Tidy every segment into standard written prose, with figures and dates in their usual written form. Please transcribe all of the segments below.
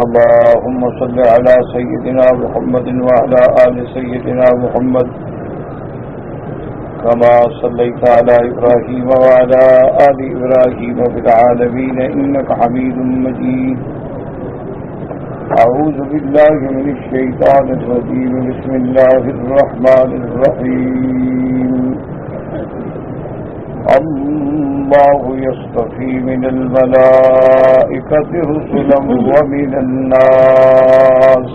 اللهم صل على سيدنا محمد وعلى آل سيدنا محمد كما صليت على إبراهيم وعلى آل إبراهيم في العالمين إنك حميد مجيد. أعوذ بالله من الشيطان الرجيم. بسم الله الرحمن الرحيم. الله يصطفي من الملائكة رسلا ومن الناس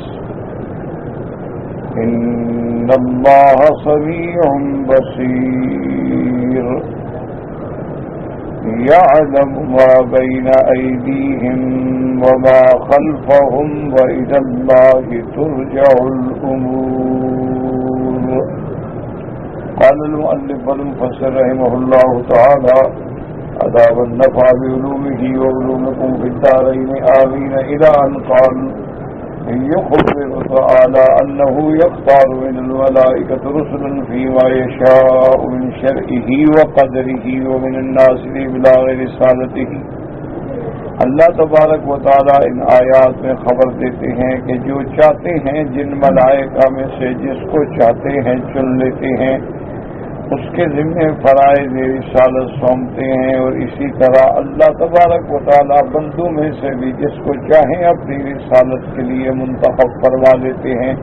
إن الله سميع بصير. يعلم ما بين أيديهم وما خلفهم وإلى الله ترجع الأمور. قال المؤلف والمفسر رحمه الله تعالى: أداب النفع بعلومه وعلومكم في الدارين آمين. إلى أن قال: يخبر تعالى أنه يختار من الملائكة رسلا فيما يشاء من شرعه وقدره ومن الناس لإبلاغ رسالته. اللہ تبارک و تعالی ان آیات میں خبر دیتے ہیں کہ جو چاہتے ہیں جن ملائکہ میں سے جس کو چاہتے ہیں چن لیتے ہیں، اس کے ذمہ فرائض رسالت سونپتے ہیں، اور اسی طرح اللہ تبارک و تعالی بندوں میں سے بھی جس کو چاہیں اپنی رسالت کے لیے منتخب فرما لیتے ہیں،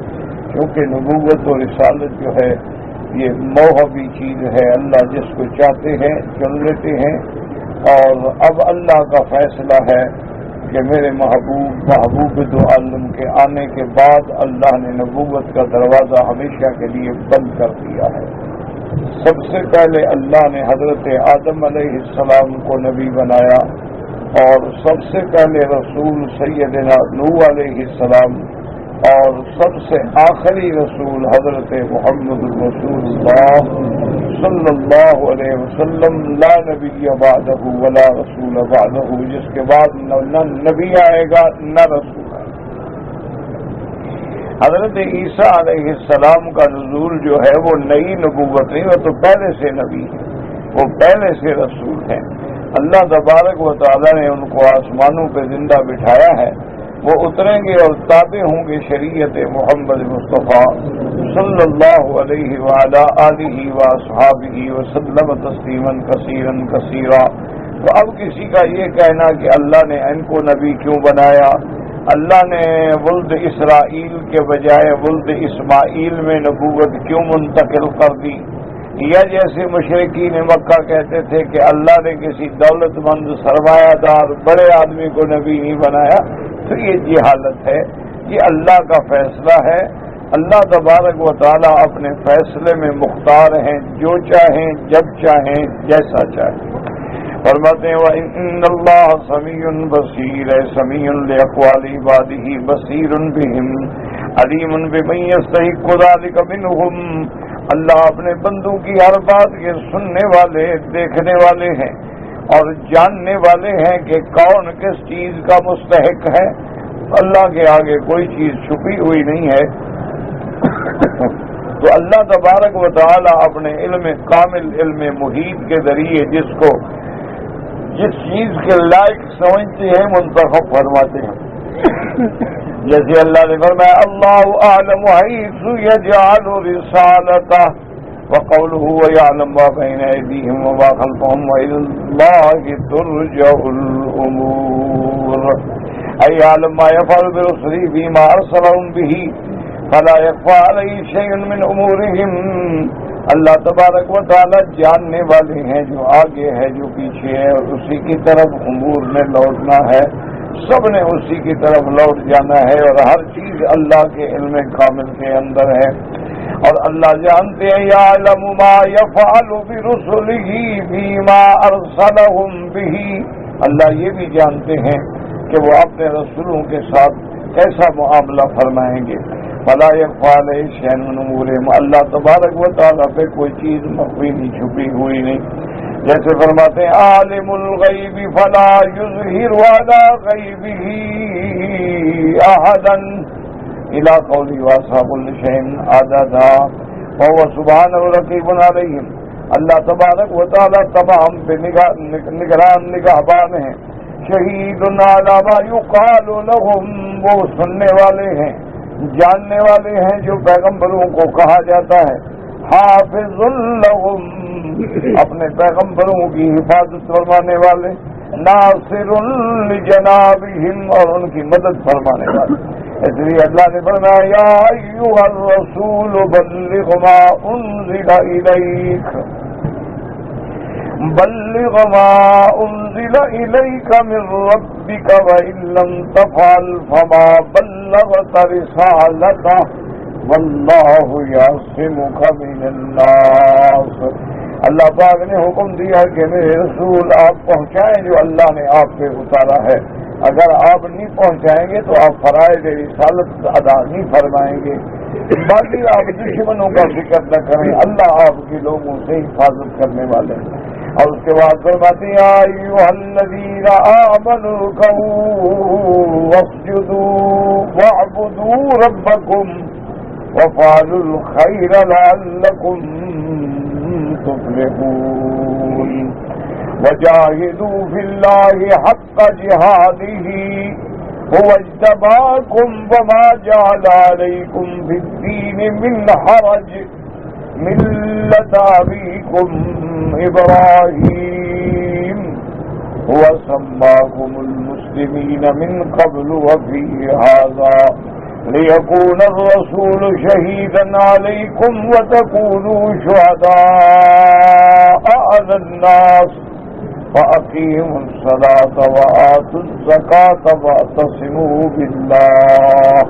کیونکہ نبوت و رسالت جو ہے یہ موہبی چیز ہے. اللہ جس کو چاہتے ہیں چن لیتے ہیں، اور اب اللہ کا فیصلہ ہے کہ میرے محبوب دو عالم کے آنے کے بعد اللہ نے نبوت کا دروازہ ہمیشہ کے لیے بند کر دیا ہے. سب سے پہلے اللہ نے حضرت آدم علیہ السلام کو نبی بنایا، اور سب سے پہلے رسول سیدنا نوح علیہ السلام، اور سب سے آخری رسول حضرت محمد رسول اللہ صلی اللہ علیہ وسلم. لا نبی بعدہ ولا رسول بعدہ، جس کے بعد نہ نبی آئے گا نہ رسول آئے گا. حضرت عیسیٰ علیہ السلام کا نزول جو ہے وہ نئی نبوت نہیں، وہ تو پہلے سے نبی ہے، وہ پہلے سے رسول ہیں. اللہ تبارک و تعالی نے ان کو آسمانوں پہ زندہ بٹھایا ہے. وہ اتریں گے اور تابع ہوں گے شریعت محمد مصطفیٰ صلی اللہ علیہ وعلی آلہ واصحابہ وسلم تسلیما کثیرا کثیرا. تو اب کسی کا یہ کہنا کہ اللہ نے ان کو نبی کیوں بنایا، اللہ نے ولد اسرائیل کے بجائے ولد اسماعیل میں نبوت کیوں منتقل کر دی، یا جیسے مشرکین مکہ کہتے تھے کہ اللہ نے کسی دولت مند سرمایہ دار بڑے آدمی کو نبی نہیں بنایا، تو یہ جہالت ہے. یہ اللہ کا فیصلہ ہے. اللہ تبارک و تعالیٰ اپنے فیصلے میں مختار ہیں، جو چاہیں جب چاہیں جیسا چاہیں. فرماتے ہیں وَإِنَّ اللَّهَ سَمِيعٌ بَصِيرٌ، سَمِيعٌ لِأَقْوَالِ عِبَادِهِ بَصِيرٌ بِهِمْ عَلِيمٌ بِمَن يَسْتَحِقُّ ذَلِكَ مِنْهُمْ. اللہ اپنے بندوں کی ہر بات کے سننے والے، دیکھنے والے ہیں اور جاننے والے ہیں کہ کون کس چیز کا مستحق ہے. اللہ کے آگے کوئی چیز چھپی ہوئی نہیں ہے. تو اللہ تبارک و تعالی اپنے علم کامل، علم محیط کے ذریعے جس کو جس چیز کے لائق سمجھتے ہیں منتخب فرماتے ہیں. جیسے اللہ نے فرمایا اللہ اعلم حیث یجعل رسالتہ وقولہ ویعلم ما بین ایدیہم وما خلفہم وإلی اللہ ترجع الامور. ای یعلم ما یفعل برسلہ فیما ارسلہم بہ فلا یخفی علیہ شیء من امورہم. اللہ تبارک و تعالی جاننے والے ہیں جو آگے ہے جو پیچھے ہے، اور اسی کی طرف امور نے لوٹنا ہے. سب نے اسی کی طرف لوٹ جانا ہے، اور ہر چیز اللہ کے علم کامل کے اندر ہے. اور اللہ جانتے ہیں یعلم ما یفعل برسلہ فیما ارسلہم بہ. اللہ یہ بھی جانتے ہیں کہ وہ اپنے رسولوں کے ساتھ کیسا معاملہ فرمائیں گے. فلا یخفی علیہ شیء من امورہم. اللہ تبارک و تعالیٰ پہ کوئی چیز مخفی نہیں، چھپی ہوئی نہیں. جیسے فرماتے ہیں عالم الغیب فلا یظہر علی غیبہ احدا الی قولی واصحاب کل شیء عددا وهو سبحانہ رقیب علیہم. اللہ تبارک و تعالیٰ تمام پہ نگران نگہبان ہیں. شہید علی ما یقال لهم، وہ سننے والے ہیں، جاننے والے ہیں جو پیغمبروں کو کہا جاتا ہے، حافظ لهم، اپنے پیغمبروں کی حفاظت فرمانے والے، ناصر لجنابہم، اور ان کی مدد فرمانے والے۔ اس لیے اللہ نے فرمایا یا ایھا الرسول بلغ ما انزل الیک، بلغ ما انزل الیک من ربک وان لم تفعل فما بلغت رسالتہ واللہ یعصمک من الناس۔ اللہ پاک نے حکم دیا کہ میرے رسول آپ پہنچائیں جو اللہ نے آپ پہ اتارا ہے، اگر آپ نہیں پہنچائیں گے تو آپ فرائض رسالت ادا نہیں فرمائیں گے۔ باقی آپ دشمنوں کا فکر نہ کریں، اللہ آپ کے لوگوں سے حفاظت کرنے والے ہیں۔ اور اس کے بعد فرماتے ہیں یا ایھا الذین آمنوا ارکعوا واسجدوا واعبدوا ربکم وافعلوا الخیر لعلکم تفلحون وجاہدوا فی اللہ حق جہادہ هو اجتباکم وما جعل علیکم فی الدین من حرج ملۃ ابیکم ابراہیم هو سماکم المسلمین من قبل وفی ھذا لِيَكُونَ الرَّسُولُ شَهِيدًا عَلَيْكُمْ وَتَكُونُوا شُهَدَاءَ عَلَى النَّاسِ فَأَقِيمُوا الصَّلَاةَ وَآتُوا الزَّكَاةَ وَاعْتَصِمُوا بِاللَّهِ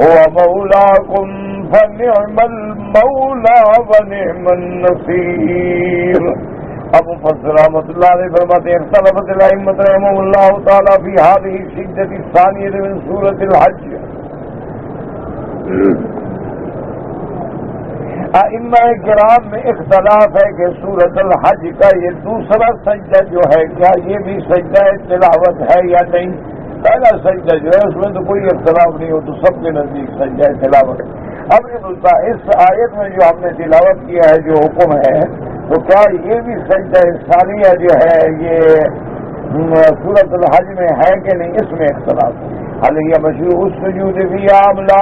هُوَ مَوْلَاكُمْ فَنِعْمَ الْمَوْلَى وَنِعْمَ النَّصِيرُ۔ اب مفسر رحمۃ اللہ علیہ فرماتے ہیں اختلفت الائمۃ رحمهم اللہ تعالی فی هذه السجدۃ الثانیۃ من سورۃ الحج۔ ائمہ کرام میں اختلاف ہے کہ سورۃ الحج کا یہ دوسرا سجدہ جو ہے کیا یہ بھی سجدہ تلاوت ہے یا نہیں۔ پہلا سجدہ جو ہے اس میں تو کوئی اختلاف نہیں ہو، تو سب کے نزدیک سجدہ تلاوت۔ اب یہ بولتا اس آیت میں جو ہم نے تلاوت کیا ہے جو حکم ہے تو کیا یہ بھی سجدہ ثانیہ جو ہے یہ سورۃ الحج میں ہے کہ نہیں، اس میں اختلاف ہے۔ حال یہ مشروع السجود فی عاملہ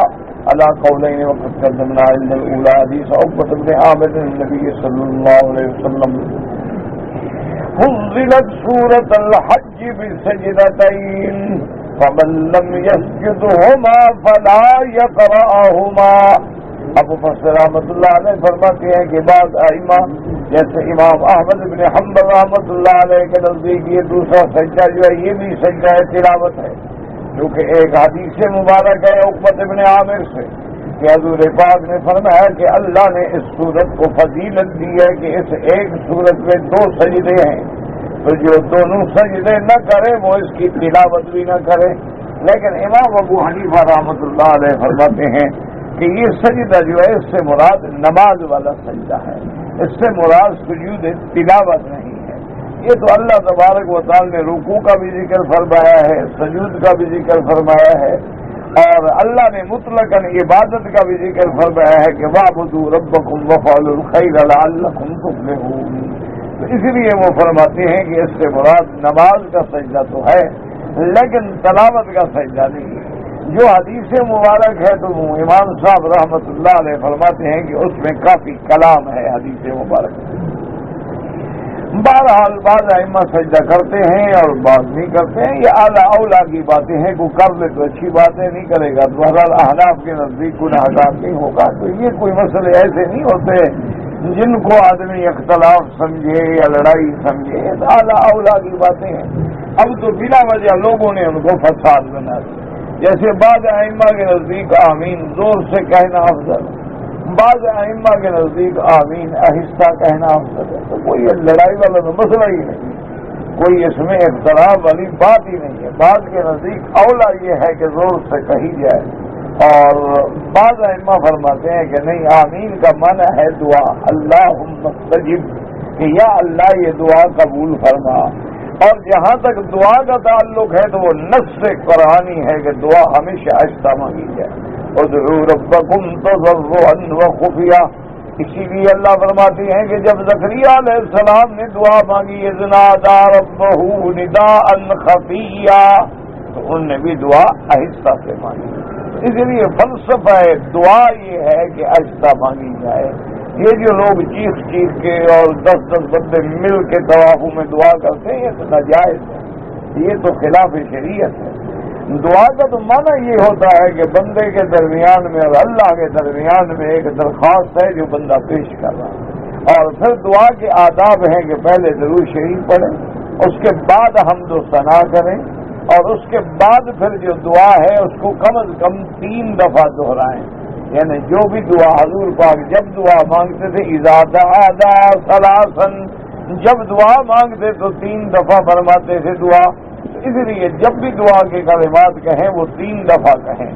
علی قولین وقد قدمنا عند الاولی حدیث عقبۃ بن عامر النبی صلی اللہ علیہ وسلم فضلت سورۃ الحج بسجدتین فمن لم یسجدہما فلا یقرأہما۔ ابو مفسر رحمۃ اللہ علیہ فرماتے ہیں کہ بعض ائمہ جیسے امام احمد بن حنبل رحمۃ اللہ علیہ کے نزدیک یہ دوسرا سجدہ جو ہے یہ بھی سجدہ تلاوت ہے، کیونکہ ایک حدیث مبارک ہے عقبۃ بن عامر سے کہ حضور پاک نے فرمایا کہ اللہ نے اس سورت کو فضیلت دی ہے کہ اس ایک سورت میں دو سجدے ہیں، تو جو دونوں سجدے نہ کرے وہ اس کی تلاوت بھی نہ کرے۔ لیکن امام ابو حنیفہ رحمۃ اللہ علیہ فرماتے ہیں کہ یہ سجدہ جو ہے اس سے مراد نماز والا سجدہ ہے، اس سے مراد سجود تلاوت نہیں ہے۔ یہ تو اللہ تبارک و تعالی نے رکوع کا بھی ذکر فرمایا ہے، سجود کا بھی ذکر فرمایا ہے، اور اللہ نے مطلقاً عبادت کا بھی ذکر فرمایا ہے کہ وَاعْبُدُوا رَبَّكُمْ وَافْعَلُوا الْخَيْرَ لَعَلَّكُمْ تُفْلِحُونَ۔ تو اس لیے وہ فرماتے ہیں کہ اس سے مراد نماز کا سجدہ تو ہے لیکن تلاوت کا سجدہ نہیں ہے۔ جو حدیث مبارک ہے تو امام صاحب رحمۃ اللہ علیہ فرماتے ہیں کہ اس میں کافی کلام ہے حدیث مبارک۔ بہرحال بعض ائمہ سجدہ کرتے ہیں اور بعض نہیں کرتے ہیں، یہ اعلیٰ اولا کی باتیں ہیں، کوئی کر لے تو اچھی بات ہے، نہیں کرے گا تو بہرحال احناف کے نزدیک گنہگار نہیں ہوگا۔ تو یہ کوئی مسئلے ایسے نہیں ہوتے جن کو آدمی اختلاف سمجھے یا لڑائی سمجھے، تو اعلیٰ اولا کی باتیں ہیں۔ اب تو بلا وجہ لوگوں نے ان کو فساد بنا دیا، جیسے بعض ائمہ کے نزدیک آمین زور سے کہنا افضل، بعض ائمہ کے نزدیک آمین آہستہ کہنا افضل ہے۔ تو کوئی لڑائی والا تو مسئلہ ہی نہیں، کوئی اس میں اختلاف والی بات ہی نہیں ہے۔ بعض کے نزدیک اولا یہ ہے کہ زور سے کہی جائے، اور بعض ائمہ فرماتے ہیں کہ نہیں، آمین کا معنی ہے دعا، اللہم استجب، کہ یا اللہ یہ دعا قبول فرما۔ اور جہاں تک دعا کا تعلق ہے تو وہ نص قرآنی ہے کہ دعا ہمیشہ آہستہ مانگی جائے، ادعوا ربکم تضرعا وخفیہ، اسی لیے اللہ فرماتے ہیں کہ جب زکریا علیہ السلام نے دعا مانگی اذ نادى ربه نداء خفیا، تو انہوں نے بھی دعا آہستہ سے مانگی. اس لیے فلسفہ دعا یہ ہے کہ آہستہ مانگی جائے. یہ جو لوگ چیخ چیخ کے اور 10 بندے مل کے طوافوں میں دعا کرتے ہیں یہ تو ناجائز ہے، یہ تو خلاف شریعت ہے. دعا کا تو معنی یہ ہوتا ہے کہ بندے کے درمیان میں اور اللہ کے درمیان میں ایک درخواست ہے جو بندہ پیش کر رہا ہے. اور پھر دعا کے آداب ہیں کہ پہلے درود شریف پڑھیں، اس کے بعد حمد و ثنا کریں، اور اس کے بعد پھر جو دعا ہے اس کو کم از کم 3 دفعہ دہرائیں. یعنی جو بھی دعا حضور پاک جب دعا مانگتے تھے اذا دعا ثلاثا، جب دعا مانگتے تو 3 دفعہ فرماتے تھے دعا. اس لیے جب بھی دعا کے کلمات کہیں وہ 3 دفعہ کہیں،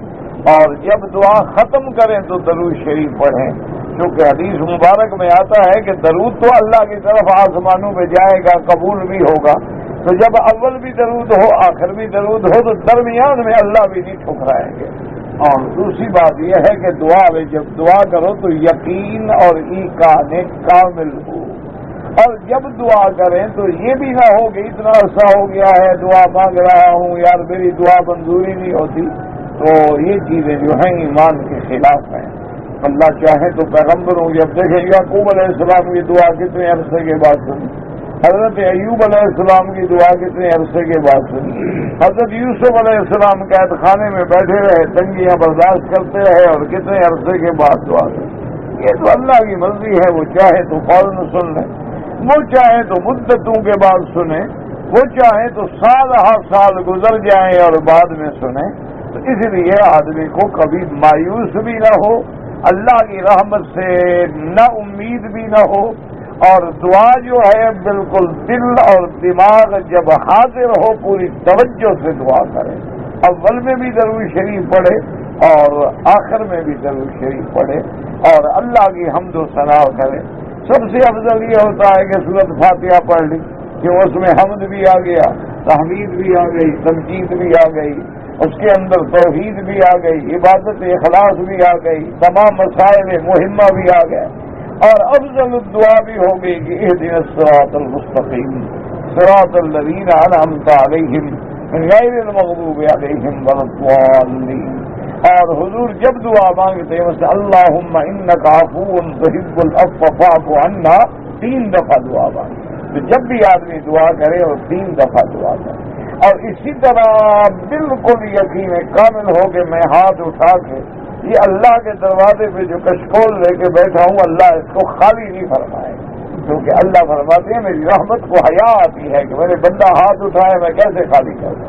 اور جب دعا ختم کریں تو درود شریف پڑھیں. کیونکہ حدیث مبارک میں آتا ہے کہ درود تو اللہ کی طرف آسمانوں میں جائے گا، قبول بھی ہوگا. تو جب اول بھی درود ہو آخر بھی درود ہو تو درمیان میں اللہ بھی نہیں ٹھکرائیں گے. اور دوسری بات یہ ہے کہ دعا میں جب دعا کرو تو یقین اور ایقان کامل ہو، اور جب دعا کریں تو یہ بھی نہ ہو کہ اتنا عرصہ ہو گیا ہے دعا مانگ رہا ہوں یار میری دعا منظوری نہیں ہوتی. تو یہ چیزیں جو ہیں ایمان کے خلاف ہیں. اللہ چاہے تو پیغمبروں جب دیکھیں یعقوب علیہ السلام کی دعا کتنے عرصے کے بعد سنی، حضرت ایوب علیہ السلام کی دعا کتنے عرصے کے بعد سنی، حضرت یوسف علیہ السلام قید خانے میں بیٹھے رہے، تنگیاں برداشت کرتے رہے اور کتنے عرصے کے بعد دعا کریں. یہ تو اللہ کی مرضی ہے، وہ چاہے تو فوراً سن لیں، وہ چاہے تو مدتوں کے بعد سنیں، وہ چاہے تو سال گزر جائیں اور بعد میں سنیں. تو اس لیے آدمی کو کبھی مایوس بھی نہ ہو، اللہ کی رحمت سے نہ امید بھی نہ ہو. اور دعا جو ہے بالکل دل اور دماغ جب حاضر ہو پوری توجہ سے دعا کرے. اول میں بھی درود شریف پڑھے اور آخر میں بھی درود شریف پڑھے اور اللہ کی حمد و ثنا کرے. سب سے افضل یہ ہوتا ہے کہ سورۃ فاتحہ پڑھ لی کہ اس میں حمد بھی آ گیا، تحمید بھی آ گئی، تمجید بھی آ گئی، اس کے اندر توحید بھی آ گئی، عبادت اخلاص بھی آ گئی، تمام مسائل مہمہ بھی آ گئے. اور افضل الدعا بھی ہو گئی کہ اہدنا الصراط المستقیم صراط الذین انعمت علیہم غیر المغضوب علیہم ولا الضالین. اور حضور جب دعا مانگتے ہیں اللہم انک عفو تحب العفو فاعف عنا 3 دفعہ دعا مانگے. تو جب بھی آدمی دعا کرے اور 3 دفعہ دعا کرے. اور اسی طرح بالکل یقین کامل ہو کہ میں ہاتھ اٹھا کے یہ اللہ کے دروازے پہ جو کشکول لے کے بیٹھا ہوں اللہ اس کو خالی نہیں فرمائے، کیونکہ اللہ فرماتے ہیں میری رحمت کو حیا آتی ہے کہ میرے بندہ ہاتھ اٹھائے میں کیسے خالی کروں.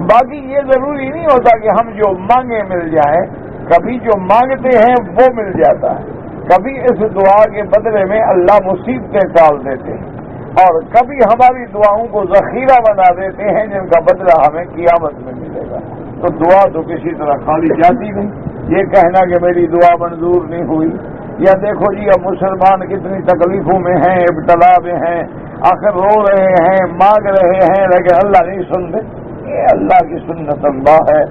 باقی یہ ضروری نہیں ہوتا کہ ہم جو مانگے مل جائیں، کبھی جو مانگتے ہیں وہ مل جاتا ہے، کبھی اس دعا کے بدلے میں اللہ مصیبتیں ٹال دیتے ہیں، اور کبھی ہماری دعاؤں کو ذخیرہ بنا دیتے ہیں جن کا بدلہ ہمیں قیامت میں ملے گا. تو دعا تو کسی طرح خالی جاتی نہیں. یہ کہنا کہ میری دعا منظور نہیں ہوئی، یا دیکھو جی اب مسلمان کتنی تکلیفوں میں ہیں، ابتلا میں ہیں، آخر رو رہے ہیں، مانگ رہے ہیں لیکن اللہ نہیں سنتے. یہ اللہ کی سنت اللہ ہے،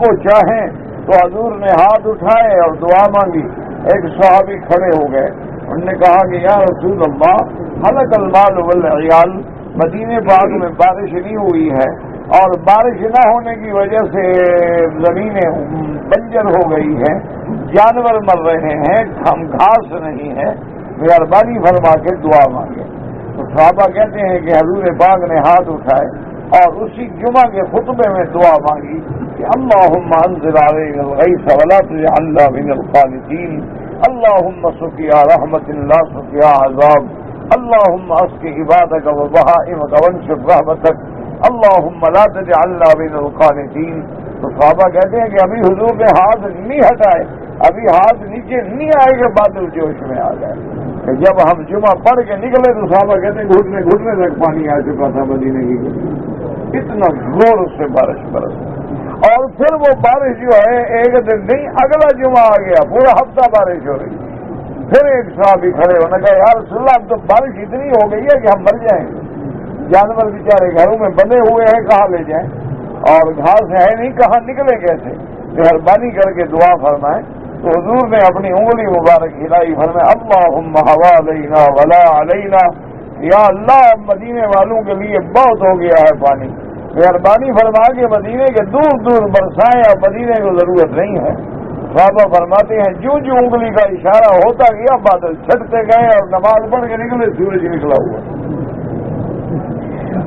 وہ چاہیں تو حضور نے ہاتھ اٹھائے اور دعا مانگی. ایک صحابی کھڑے ہو گئے، انہوں نے کہا کہ یا رسول اللہ ہلک المال والعیال، مدینے پاک میں بارش نہیں ہوئی ہے اور بارش نہ ہونے کی وجہ سے زمینیں بنجر ہو گئی ہیں، جانور مر رہے ہیں، گھاس نہیں ہے، مہربانی فرما کے دعا مانگے. تو صحابہ کہتے ہیں کہ حضور پاک نے ہاتھ اٹھائے اور اسی جمعہ کے خطبے میں دعا مانگی کہ اللہم انزل علینا الغیث ولا تجعلنا من القانطین، اللہم سقیا رحمت لا سقیا عذاب، اللہم اسق عبادک وبہائمک وانشر رحمتک، اللہم لا تجعلنا من القانطین. تو صحابہ کہتے ہیں کہ ابھی حضور نے ہاتھ نہیں ہٹائے، ابھی ہاتھ نیچے نہیں آئے کہ بادل جوش میں آ گئے. کہ جب ہم جمعہ پڑھ کے نکلے تو صحابہ کہتے ہیں گھٹنے تک پانی آ چکا تھا مدینے کی، اتنا زور سے بارش برس. اور پھر وہ بارش جو ہے ایک دن نہیں اگلا جمعہ آ گیا، پورا ہفتہ بارش ہو رہی. پھر ایک صحابی کھڑے ہونے کا یا رسول اللہ اب تو بارش اتنی ہو گئی ہے کہ ہم مر جائیں گے، جانور بیچارے گھروں میں بندے ہوئے ہیں کہاں لے جائیں، اور گھاس ہے نہیں کہاں نکلے کیسے، مہربانی کر کے دعا فرمائیں. تو حضور نے اپنی انگلی مبارک ہلائی، فرمایا اللہم حوالینا ولا علینا، یا اللہ مدینے والوں کے لیے بہت ہو گیا ہے پانی، مہربانی فرما کے مدینے کے دور دور برسائیں، اور مدینے کو ضرورت نہیں ہے۔ صحابہ فرماتے ہیں جو جو انگلی کا اشارہ ہوتا گیا بادل چھٹتے گئے اور نماز پڑھ کے نکلے، سورج نکلا ہوا۔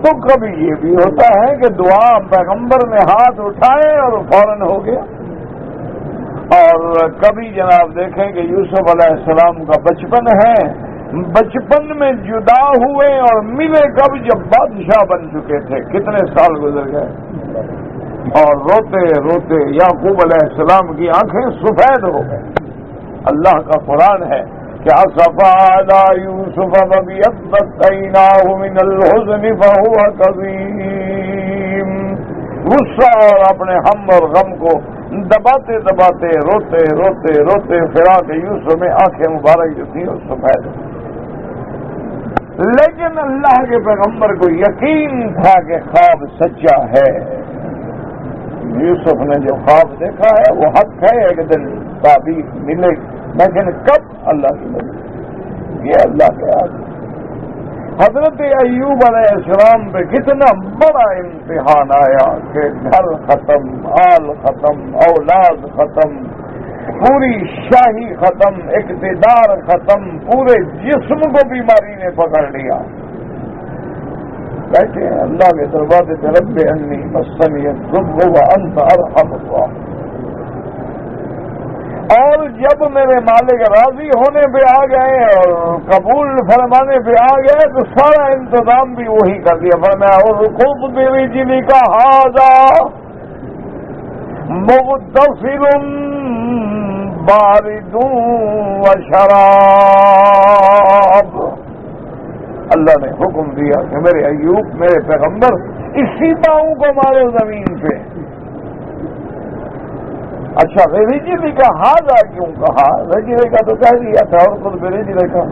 تو کبھی یہ بھی ہوتا ہے کہ دعا پیغمبر نے ہاتھ اٹھائے اور فوراً ہو گیا، اور کبھی جناب دیکھیں کہ یوسف علیہ السلام کا بچپن ہے، بچپن میں جدا ہوئے اور ملے کب؟ جب بادشاہ بن چکے تھے، کتنے سال گزر گئے، اور روتے روتے یعقوب علیہ السلام کی آنکھیں سفید ہو گئیں۔ اللہ کا قرآن ہے کہ اسفا علی یوسف وابیضت عیناہ من الحزن فہو کظیم، غصہ اور اپنے ہم اور غم کو دباتے دباتے روتے روتے روتے فراق یوسف میں آنکھیں مبارک جو تھیں وہ سفید، لیکن اللہ کے پیغمبر کو یقین تھا کہ خواب سچا ہے۔ یوسف نے جو خواب دیکھا ہے وہ حق ہے، ایک دن تعبیر ملے، لیکن کب؟ اللہ کی مدد، یہ اللہ کے آگے۔ حضرت ایوب علیہ السلام پہ کتنا بڑا امتحان آیا کہ گھر ختم، آل ختم، اولاد ختم، پوری شاہی ختم، اقتدار ختم، پورے جسم کو بیماری نے پکڑ لیا۔ بیٹھے ہیں اللہ کے دربار سے، رب انی مسنی الضر وانت ارحم الراحمین، اور جب میرے مالک راضی ہونے پہ آ گئے اور قبول فرمانے پہ آ گئے تو سارا انتظام بھی وہی کر دیا، فرمایا ارکض برجلک ھذا مغتسل بارد وشراب، اللہ نے حکم دیا کہ میرے ایوب، میرے پیغمبر، اسی پاؤں کو مارو زمین پہ۔ اچھا رجلی کا ہاضا کیوں کہا؟ رجلی کا تو کہہ دیا تھا، اور خود برجلی کا،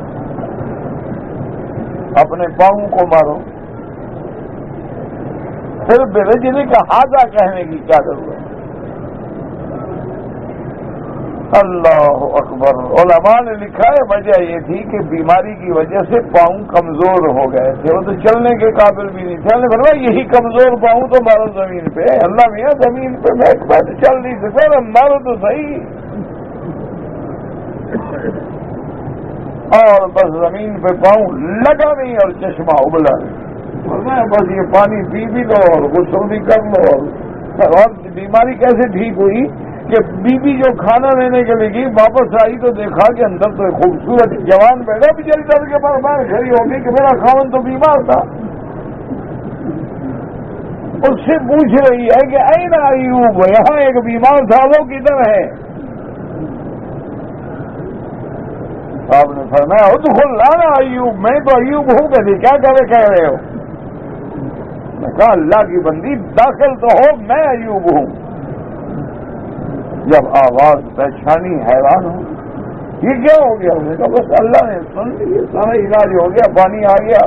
اپنے پاؤں کو مارو، پھر برجلی کا ہاضا کہنے کی کیا ضرورت؟ اللہ اکبر۔ علماء نے لکھا ہے وجہ یہ تھی کہ بیماری کی وجہ سے پاؤں کمزور ہو گئے تھے، وہ تو چلنے کے قابل بھی نہیں تھے۔ اللہ نے فرمایا یہی کمزور پاؤں تو مارو زمین پہ۔ اللہ میاں زمین پہ میں چل نہیں سکتا، مارو تو صحیح۔ اور بس زمین پہ پاؤں لگا نہیں اور چشمہ ابلا نہیں، فرمایا بس یہ پانی پی بھی لو اور غسل بھی کر لو۔ اور بیماری کیسے ٹھیک ہوئی کہ بی بی جو کھانا لینے کے لیے گئی، واپس آئی تو دیکھا کہ اندر تو ایک خوبصورت جوان بیٹھا، بیچاری ڈر کے پاس باہر کھڑی ہو گئی کہ میرا خاوند تو بیمار تھا۔ اس سے پوچھ رہی ہے کہ این ایوب، یہاں ایک بیمار تھا، وہ کدھر ہے؟ آپ نے فرمایا ادخل لانا ایوب، میں تو ایوب ہوں، کہتے کیا کہہ رہے ہو؟ میں کہا اللہ کی بندی داخل تو ہو، میں ایوب ہوں۔ جب آواز پہچانی حیران ہو، یہ کیا ہو گیا؟ انہوں نے کہا بس اللہ نے سن لی، سارا علاج ہو گیا، پانی آ گیا،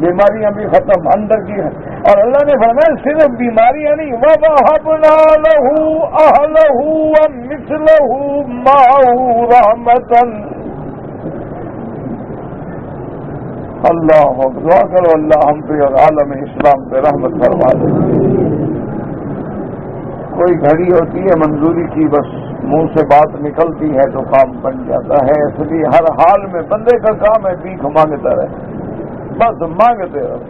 بیماریاں بھی ختم اندر کی ہیں۔ اور اللہ نے فرمایا صرف بیماریاں نہیں، وَوَهَبْنَا لَهُ أَهْلَهُ وَمِثْلَهُ مَعَهُ رَحْمَةً۔ اللہ دعا کرو اللہ ہم پہ اور عالم اسلام پہ رحمت فرما دے۔ کوئی گھڑی ہوتی ہے منظوری کی، بس منہ سے بات نکلتی ہے تو کام بن جاتا ہے، اس لیے ہر حال میں بندے کا کام ہے بھیک مانگتا رہے، بس مانگتے رہو۔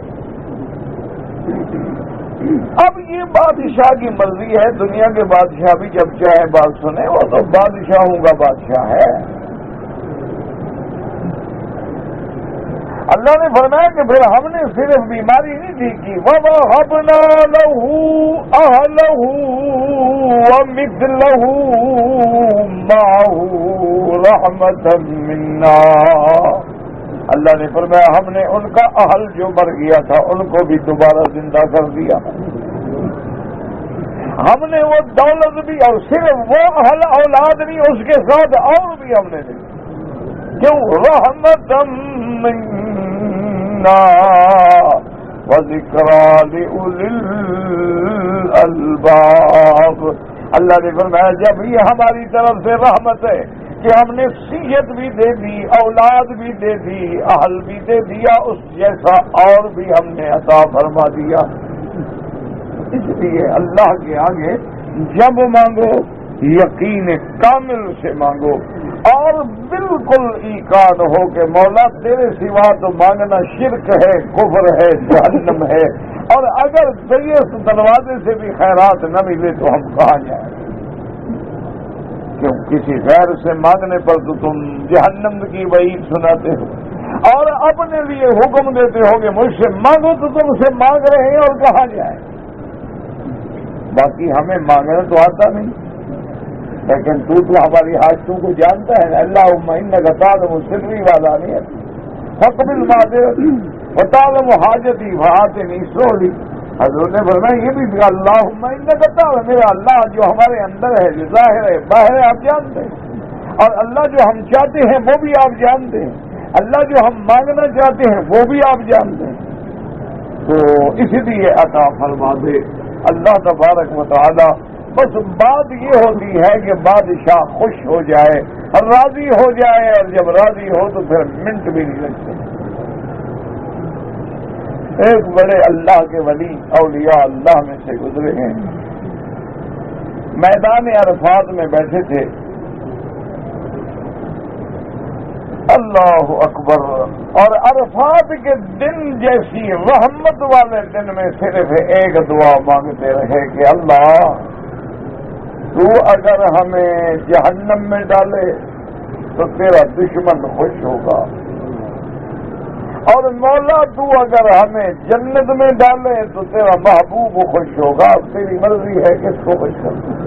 اب یہ بادشاہ کی مرضی ہے، دنیا کے بادشاہ بھی جب چاہے بات سنیں، وہ تو بادشاہوں کا بادشاہ ہے۔ اللہ نے فرمایا کہ پھر ہم نے صرف بیماری نہیں ٹھیک کی، وَوَهَبْنَا لَهُ أَهْلَهُ وَمِثْلَهُ مَعَهُ رَحْمَةً مِنَّا۔ اللہ نے فرمایا ہم نے ان کا اہل جو مر گیا تھا ان کو بھی دوبارہ زندہ کر دیا، ہم نے وہ دولت بھی، اور صرف وہ اہل اولاد نہیں، اس کے ساتھ اور بھی ہم نے دی، کیوں؟ رحمتم منا وذکریٰ لأولی الالباب، اللہ نے فرمایا جب یہ ہماری طرف سے رحمت ہے کہ ہم نے صحت بھی دے دی، اولاد بھی دے دی، اہل بھی دے دیا، اس جیسا اور بھی ہم نے عطا فرما دیا۔ اس لیے اللہ کے آگے جب مانگو یقین کامل سے مانگو اور بالکل ایقان ہو کہ مولا تیرے سوا تو مانگنا شرک ہے، کفر ہے، جہنم ہے، اور اگر اس دروازے سے بھی خیرات نہ ملے تو ہم کہاں جائیں؟ کیوں کسی غیر سے مانگنے پر تو تم جہنم کی وعید سناتے ہو اور اپنے لیے حکم دیتے ہو کہ مجھ سے مانگو تو تم سے مانگ رہے ہیں اور کہاں جائیں؟ باقی ہمیں مانگنا تو آتا نہیں، لیکن تو ہماری حاجتوں کو جانتا ہے۔ اللہم انک تعلم سری والا نہیں ہے فقبل معذرتی وتعلم حاجتی فآتنی سؤلی۔ حضرت نے فرمایا یہ بھی اللہم انک تعلم، میرا اللہ جو ہمارے اندر ہے، جو ظاہر ہے باہر ہے، آپ جانتے ہیں، اور اللہ جو ہم چاہتے ہیں وہ بھی آپ جانتے ہیں، اللہ جو ہم مانگنا چاہتے ہیں وہ بھی آپ جانتے ہیں، تو اسی لیے عطا فرما دے اللہ تبارک و تعالی۔ بس بات یہ ہوتی ہے کہ بادشاہ خوش ہو جائے اور راضی ہو جائے، اور جب راضی ہو تو پھر منٹ بھی نہیں لگتے۔ ایک بڑے اللہ کے ولی اولیاء اللہ میں سے گزرے ہیں، میدان عرفات میں بیٹھے تھے، اللہ اکبر، اور عرفات کے دن جیسی رحمت والے دن میں صرف ایک دعا مانگتے رہے کہ اللہ تو اگر ہمیں جہنم میں ڈالے تو تیرا دشمن خوش ہوگا، اور مولا تو اگر ہمیں جنت میں ڈالے تو تیرا محبوب خوش ہوگا، تیری مرضی ہے کس کو خوش کرنا۔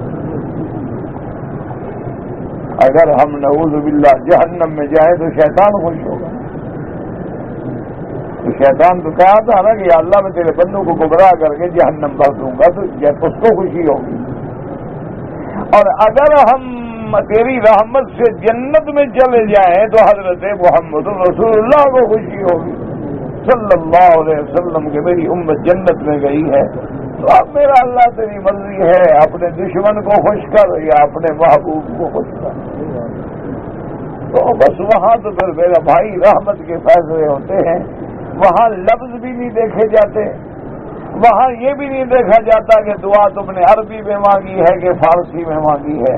اگر ہم نعوذ باللہ جہنم میں جائیں تو شیطان خوش ہوگا، تو شیطان تو کہا تھا نا کہ یا اللہ میں تیرے بندوں کو گمراہ کر کے جہنم بھر دوں گا، تو اس کو خوشی ہوگی، اور اگر ہم تیری رحمت سے جنت میں چلے جائیں تو حضرت محمد رسول اللہ کو خوشی ہوگی صلی اللہ علیہ وسلم کہ میری امت جنت میں گئی ہے، تو اب میرا اللہ تیری مرضی ہے، اپنے دشمن کو خوش کر یا اپنے محبوب کو خوش کر۔ تو بس وہاں تو پھر میرا بھائی رحمت کے فیصلے ہوتے ہیں، وہاں لفظ بھی نہیں دیکھے جاتے، وہاں یہ بھی نہیں دیکھا جاتا کہ دعا تم نے عربی میں مانگی ہے کہ فارسی میں مانگی ہے،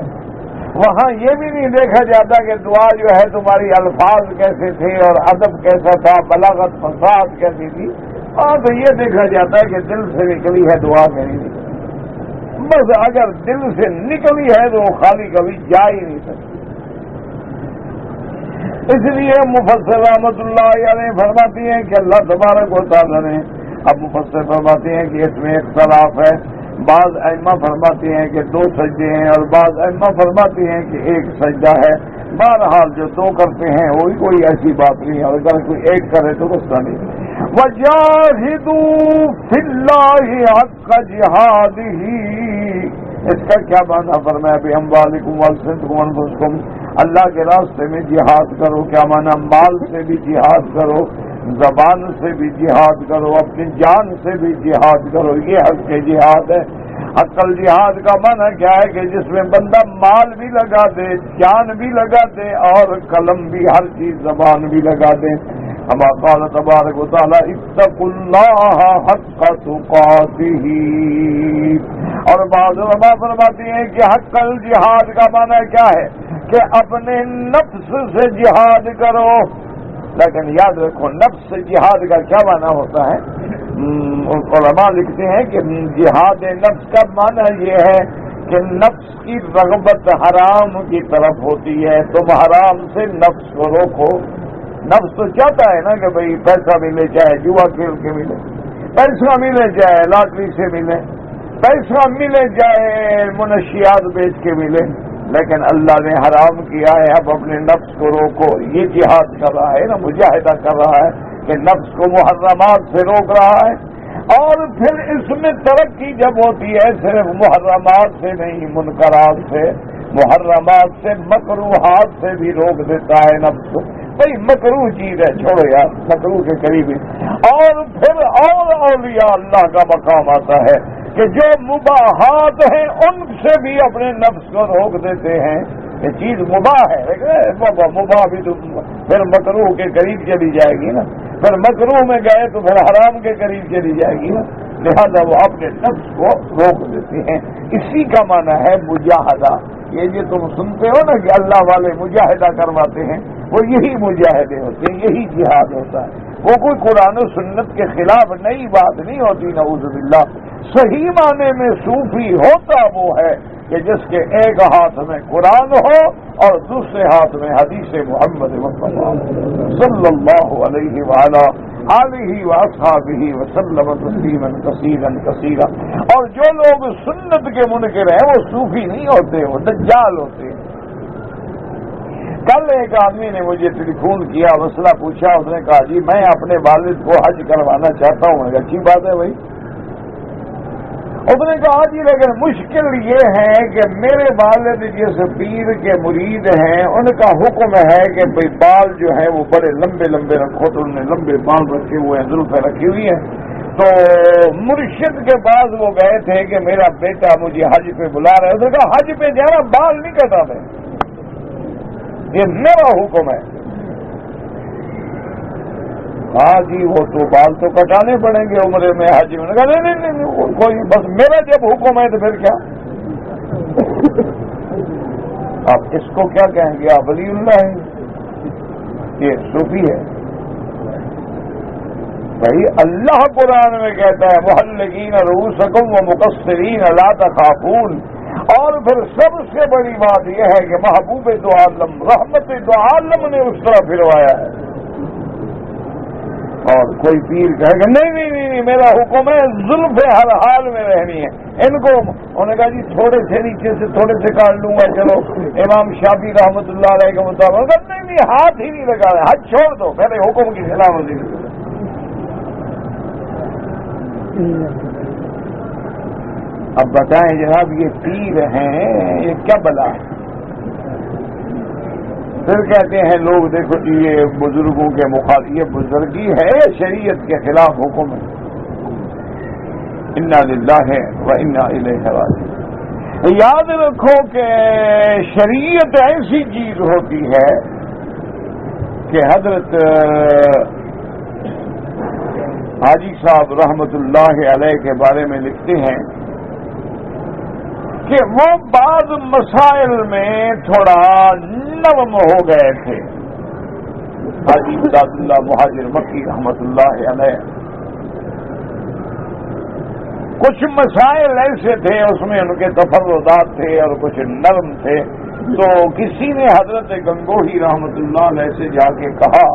وہاں یہ بھی نہیں دیکھا جاتا کہ دعا جو ہے تمہاری الفاظ کیسے تھے اور ادب کیسا تھا، بلاغت فصاحت کیسی تھی، ہاں تو یہ دیکھا جاتا ہے کہ دل سے نکلی ہے دعا میری نکلی، بس اگر دل سے نکلی ہے تو وہ خالی کبھی جا ہی نہیں سکتی۔ اس لیے مفسر رحمۃ اللہ علیہ فرماتی ہیں کہ اللہ تبارک و تعالیٰ نے، اب مفسر فرماتے ہیں کہ اس میں اختلاف ہے، بعض ائمہ فرماتے ہیں کہ 2 سجدے ہیں اور بعض ائمہ فرماتے ہیں کہ 1 سجدہ ہے، بہرحال جو 2 کرتے ہیں وہی کوئی ایسی بات نہیں ہے، اگر کوئی 1 کرے تو غصہ نہیں۔ وَجَاهِدُوا فِي اللَّهِ حَقَّ جِهَادِهِ، اس کا کیا معنی فرمایا بِأَمْوَالِكُمْ وَأَنفُسِكُمْ وَأَنفُسِكُمْ، اللہ کے راستے میں جہاد کرو، کیا معنی مال سے بھی جہاد کرو، زبان سے بھی جہاد کرو، اپنی جان سے بھی جہاد کرو، یہ حق جہاد ہے۔ حق الجہاد کا معنی کیا ہے کہ جس میں بندہ مال بھی لگا دے، جان بھی لگا دے، اور قلم بھی، ہر چیز زبان بھی لگا دے۔ کما قال تبارک و تعالی اتقوا اللہ حق تقاتہ، اور بعض علماء فرماتے ہیں کہ حق الجہاد کا معنی کیا ہے کہ اپنے نفس سے جہاد کرو، لیکن یاد رکھو نفس سے جہاد کا کیا معنی ہوتا ہے؟ علماء لکھتے ہیں کہ جہاد نفس کا معنی یہ ہے کہ نفس کی رغبت حرام کی طرف ہوتی ہے، تم حرام سے نفس کو روکو۔ نفس تو چاہتا ہے نا کہ بھئی پیسہ ملے، چاہے جوا کھیل کے ملے، پیسہ ملے چاہے لاٹری سے ملے، پیسہ ملے چاہے منشیات بیچ کے ملے، لیکن اللہ نے حرام کیا ہے، اب اپنے نفس کو روکو۔ یہ جہاد کر رہا ہے نا، مجاہدہ کر رہا ہے کہ نفس کو محرمات سے روک رہا ہے، اور پھر اس میں ترقی جب ہوتی ہے صرف محرمات سے نہیں، منکرات سے، محرمات سے مکروہات سے بھی روک دیتا ہے نفس. بھئی مکروہ چیز ہے چھوڑو یار، مکروہ کے قریب ہے. اور پھر اور اولیاء اللہ کا مقام آتا ہے کہ جو مباحات ہیں ان سے بھی اپنے نفس کو روک دیتے ہیں. یہ چیز مباح ہے، مباح بھی تو پھر مکروہ کے قریب چلی جائے گی نا، پھر مکروہ میں گئے تو پھر حرام کے قریب چلی جائے گی نا. لہذا وہ اپنے نفس کو روک دیتے ہیں. اسی کا معنی ہے مجاہدہ. یہ جو تم سنتے ہو نا کہ اللہ والے مجاہدہ کرواتے ہیں، وہ یہی مجاہدے ہوتے ہیں، یہی جہاد ہوتا ہے. وہ کوئی قرآن و سنت کے خلاف نئی بات نہیں ہوتی. نعوذ باللہ. صحیح معنی میں صوفی ہوتا وہ ہے کہ جس کے ایک ہاتھ میں قرآن ہو اور دوسرے ہاتھ میں حدیث محمد مصطفیٰ صلی اللہ علیہ وآلہ آلہ واصحابہ وسلم تسلیما کثیرا کثیرا. اور جو لوگ سنت کے منکر ہیں وہ صوفی نہیں ہوتے، وہ دجال ہوتے ہیں. کل ایک آدمی نے مجھے ٹیلی فون کیا، مسئلہ پوچھا. اس نے کہا جی میں اپنے والد کو حج کروانا چاہتا ہوں. اچھی بات ہے بھائی. اس نے کہا جی لیکن مشکل یہ ہے کہ میرے والد جس پیر کے مرید ہیں ان کا حکم ہے کہ بھئی بال جو ہیں وہ بڑے لمبے لمبے رکھو. تو انہوں نے لمبے بال رکھے ہوئے ہیں، زلفیں رکھی ہوئی ہیں. تو مرشد کے پاس وہ گئے تھے کہ میرا بیٹا مجھے حج پہ بلا رہا ہے. اس نے کہا حج پہ جانا بال نہیں کٹا میں، یہ میرا حکم ہے. ہاں جی وہ تو بال تو کٹانے پڑیں گے عمرے میں حج میں. کہا نہیں کوئی بس میرا جب حکم ہے تو پھر کیا. آپ اس کو کیا کہیں گے؟ آپ ولی اللہ ہیں، یہ صوفی ہے. بھائی اللہ قرآن میں کہتا ہے محلقین رؤوسکم ومقصرین لا تخافون. اور پھر سب سے بڑی بات یہ ہے کہ محبوب دو عالم رحمت دو عالم نے اس طرح پھروایا ہے. اور کوئی پیر کہے گا نہیں میرا حکم ہے زلفیں ہر حال میں رہنی ہے. ان کو انہوں نے کہا جی تھوڑے سے نیچے سے تھوڑے سے کاٹ لوں گا. چلو امام شافعی رحمۃ اللہ علیہ کے مطابق نہیں ہاتھ ہی نہیں لگا رہے، حج چھوڑ دو، پہلے حکم کی سلامتی. اب بتائیں جناب یہ پیر ہیں یہ کیا بلا ہے؟ پھر کہتے ہیں لوگ دیکھو جی یہ بزرگوں کے مخالف، یہ بزرگی ہے یا شریعت کے خلاف حکم ہے؟ انا للہ و انا الیہ راجعون. یاد رکھو کہ شریعت ایسی چیز ہوتی ہے کہ حضرت حاجی صاحب رحمت اللہ علیہ کے بارے میں لکھتے ہیں کہ وہ بعض مسائل میں تھوڑا نرم ہو گئے تھے. حاجی امداد اللہ مہاجر مکی رحمت اللہ علیہ کچھ مسائل ایسے تھے اس میں ان کے تفردات تھے اور کچھ نرم تھے. تو کسی نے حضرت گنگوہی رحمت اللہ علیہ سے جا کے کہا،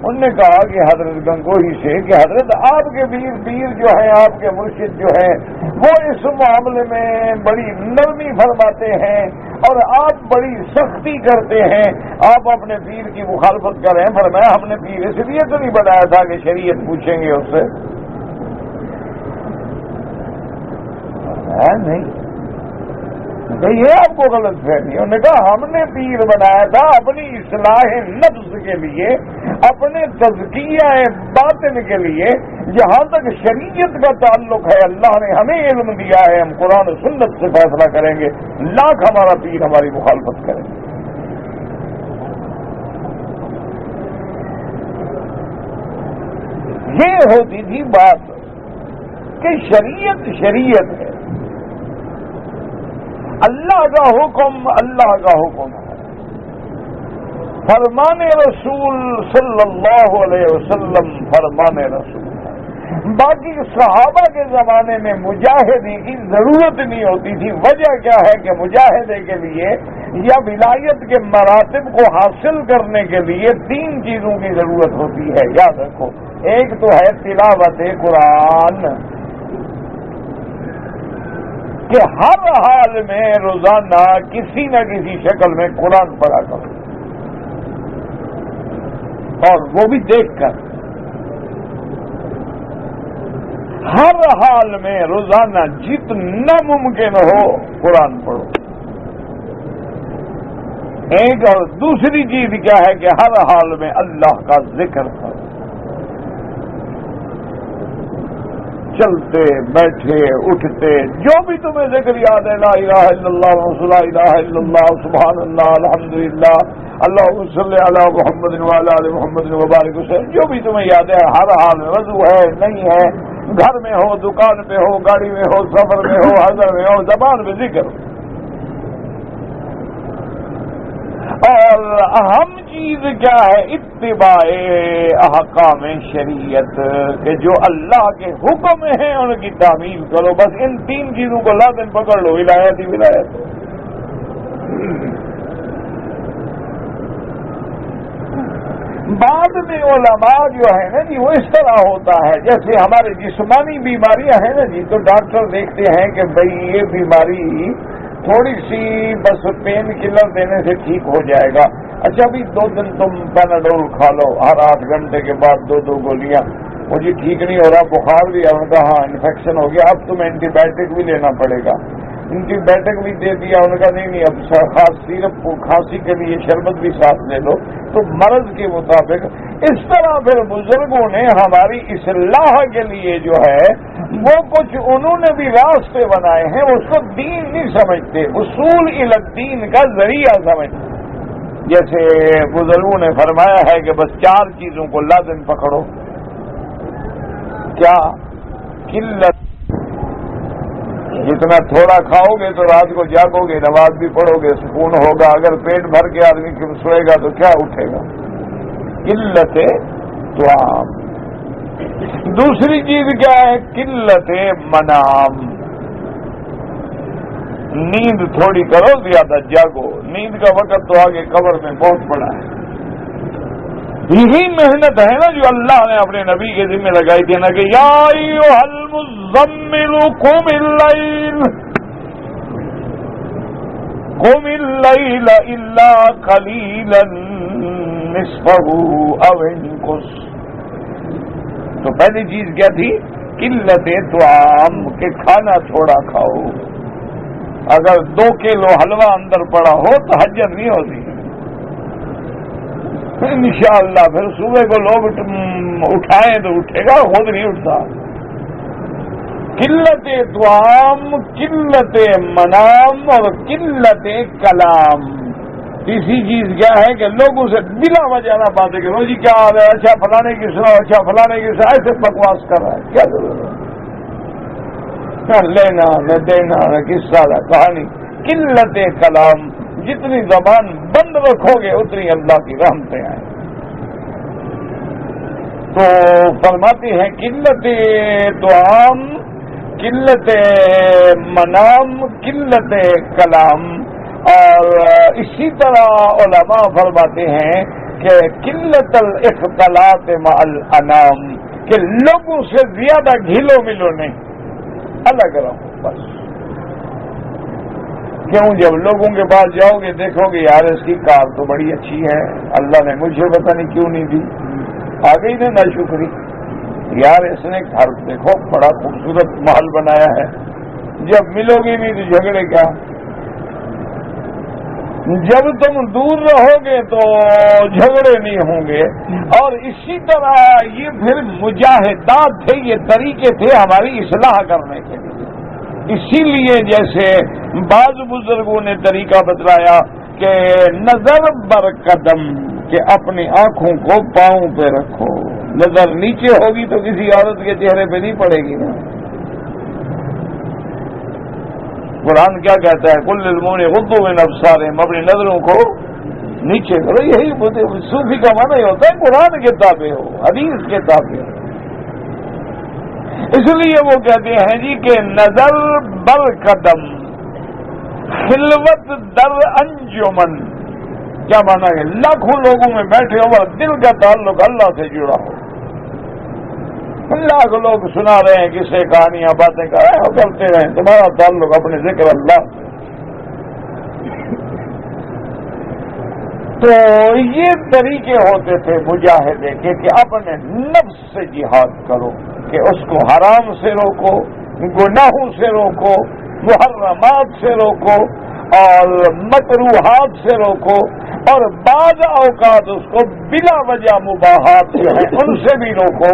انہوں نے کہا کہ حضرت گنگوہی سے کہ حضرت آپ کے پیر جو ہیں، آپ کے مرشد جو ہیں، وہ اس معاملے میں بڑی نرمی فرماتے ہیں اور آپ بڑی سختی کرتے ہیں. آپ اپنے پیر کی مخالفت کر رہے ہیں. فرمایا ہم نے پیر اس لیے تو نہیں بنایا تھا کہ شریعت پوچھیں گے اس سے. نہیں یہ آپ کو غلط فہمی. انہوں نے کہا ہم نے پیر بنایا تھا اپنی اصلاح نفس کے لیے، اپنے تزکیہ باطن کے لیے. جہاں تک شریعت کا تعلق ہے اللہ نے ہمیں علم دیا ہے، ہم قرآن و سنت سے فیصلہ کریں گے. لاکھ ہمارا پیر ہماری مخالفت کرے. یہ ہوتی تھی بات کہ شریعت ہے، اللہ کا حکم ہے. فرمان رسول صلی اللہ علیہ وسلم فرمان رسول ہے. باقی صحابہ کے زمانے میں مجاہدے کی ضرورت نہیں ہوتی تھی. وجہ کیا ہے کہ مجاہدے کے لیے یا ولایت کے مراتب کو حاصل کرنے کے لیے 3 چیزوں کی ضرورت ہوتی ہے. یاد رکھو، ایک تو ہے تلاوت قرآن، کہ ہر حال میں روزانہ کسی نہ کسی شکل میں قرآن پڑھا کرو، اور وہ بھی دیکھ کر. ہر حال میں روزانہ جتنا ممکن ہو قرآن پڑھو. ایک اور دوسری چیز کیا ہے کہ ہر حال میں اللہ کا ذکر کرو، چلتے بیٹھے اٹھتے جو بھی تمہیں ذکر یاد ہے، لا الہ الا اللہ لا الہ الا اللہ سبحان اللہ الحمدللہ اللہم صلی علی محمد وعلی آل محمد وبارک وسلم، جو بھی تمہیں یاد ہے ہر حال میں، وضو ہے نہیں ہے، گھر میں ہو، دکان پہ ہو، گاڑی میں ہو، سفر میں ہو، حضر میں ہو، زبان میں ذکر۔ اور اہم چیز کیا ہے؟ اتباع احکام شریعت، کہ جو اللہ کے حکم ہیں ان کی تعمیل کرو۔ بس ان تین چیزوں کو لازم پکڑ لو، ولایت ہی ولایت۔ بعد میں علماء جو ہے نا جی وہ اس طرح ہوتا ہے، جیسے ہمارے جسمانی بیماریاں ہیں نا جی، تو ڈاکٹر دیکھتے ہیں کہ بھئی یہ بیماری تھوڑی سی بس پین کلر دینے سے ٹھیک ہو جائے گا، اچھا بھی 2 دن تم پیناڈول کھا لو، ہر 8 گھنٹے کے بعد 2 گولیاں، مجھے ٹھیک نہیں ہو رہا، بخار بھی ان کا، ہاں انفیکشن ہو گیا، اب تمہیں اینٹی بایوٹک بھی لینا پڑے گا، اینٹی بایوٹک بھی دے دیا، ان کا نہیں اب خاص سیرپ کھانسی کے لیے شربت بھی ساتھ لے لو، تو مرض کے مطابق۔ اس طرح پھر بزرگوں نے ہماری اصلاح کے لیے جو ہے وہ کچھ انہوں نے بھی راستے بنائے ہیں، اس کو دین نہیں سمجھتے، اصول الی الدین کا ذریعہ سمجھتے۔ جیسے بزرگوں نے فرمایا ہے کہ بس 4 چیزوں کو لازم پکڑو، کیا؟ قلت، جتنا تھوڑا کھاؤ گے تو رات کو جاگو گے، نماز بھی پڑھو گے، سکون ہوگا، اگر پیٹ بھر کے آدمی سوئے گا تو کیا اٹھے گا؟ قلت طعام۔ دوسری چیز کیا ہے؟ قلت منام، نیند تھوڑی کرو، زیادہ جاگو، نیند کا وقت تو آگے قبر میں بہت بڑا ہے۔ یہی محنت ہے نا جو اللہ نے اپنے نبی کے ذمہ لگائی تھی نا کہ یا ایھا المزمل قم اللیل الا قلیلا نصفہ او انقص۔ تو پہلی چیز کیا تھی؟ قلت طعام، کہ کھانا تھوڑا کھاؤ، اگر 2 کلو حلوہ اندر پڑا ہو تو حجت نہیں ہوتی انشاءاللہ، پھر صبح کو لوگ اٹھائیں تو اٹھے گا، خود نہیں اٹھتا۔ قلت طعام، قلت منام اور قلت کلام۔ تیسری چیز کیا ہے کہ لوگوں سے بلا وجہ نہ باتیں کرو، جی کیا حال ہے، اچھا فلانے کی سناؤ، اچھا فلانے کی سناؤ، ایسے بکواس کر رہا ہے، کیا ضرورت ہے؟ نہ لینا نہ دینا نہ قصہ نہ کہانی۔ قلت کلام، جتنی زبان بند رکھو گے اتنی اللہ کی رحمتیں آئیں۔ تو فرماتے ہیں قلت طعام، قلت منام، قلت کلام۔ اور اسی طرح علماء فرماتے ہیں کہ قلت الاختلاط مع الانام، کہ لوگوں سے زیادہ گھلو ملو نہیں، الگ رہو بس۔ کیوں؟ جب لوگوں کے پاس جاؤ گے دیکھو گے یار اس کی کار تو بڑی اچھی ہے، اللہ نے مجھے پتہ نہیں کیوں نہیں دی، آ گئی نا ناشکری، یار اس نے گھر دیکھو بڑا خوبصورت محل بنایا ہے، جب ملو گے نہیں تو جھگڑے کیا؟ جب تم دور رہو گے تو جھگڑے نہیں ہوں گے۔ اور اسی طرح یہ پھر مجاہدات تھے، یہ طریقے تھے ہماری اصلاح کرنے کے لیے۔ اسی لیے جیسے بعض بزرگوں نے طریقہ بتلایا کہ نظر بر قدم، کہ اپنی آنکھوں کو پاؤں پہ رکھو، نظر نیچے ہوگی تو کسی عورت کے چہرے پہ نہیں پڑے گی نا۔ قرآن کیا کہتا ہے؟ کل للمؤمنین یغضوا من ابصارہم، اپنی نظروں کو نیچے کرو۔ یہی صوفی کا معنی ہوتا ہے قرآن کے تابع ہو، حدیث کے تابع ہو۔ اس لیے وہ کہتے ہیں جی کہ نظر بر قدم، خلوت در انجمن، کیا مانا ہے؟ لاکھوں لوگوں میں بیٹھے ہو اور دل کا تعلق اللہ سے جڑا ہو۔ لاکھ لوگ سنا رہے ہیں، کسے کہانیاں باتیں کر رہے ہیں، کرتے رہیں، تمہارا تعلق اپنے ذکر اللہ۔ تو یہ طریقے ہوتے تھے مجاہدے کے کہ اپنے نفس سے جہاد کرو، کہ اس کو حرام سے روکو، گناہوں سے روکو، محرمات سے روکو اور مکروہات سے روکو۔ اور بعض اوقات اس کو بلا وجہ مباحات جو ہے ان سے بھی روکو،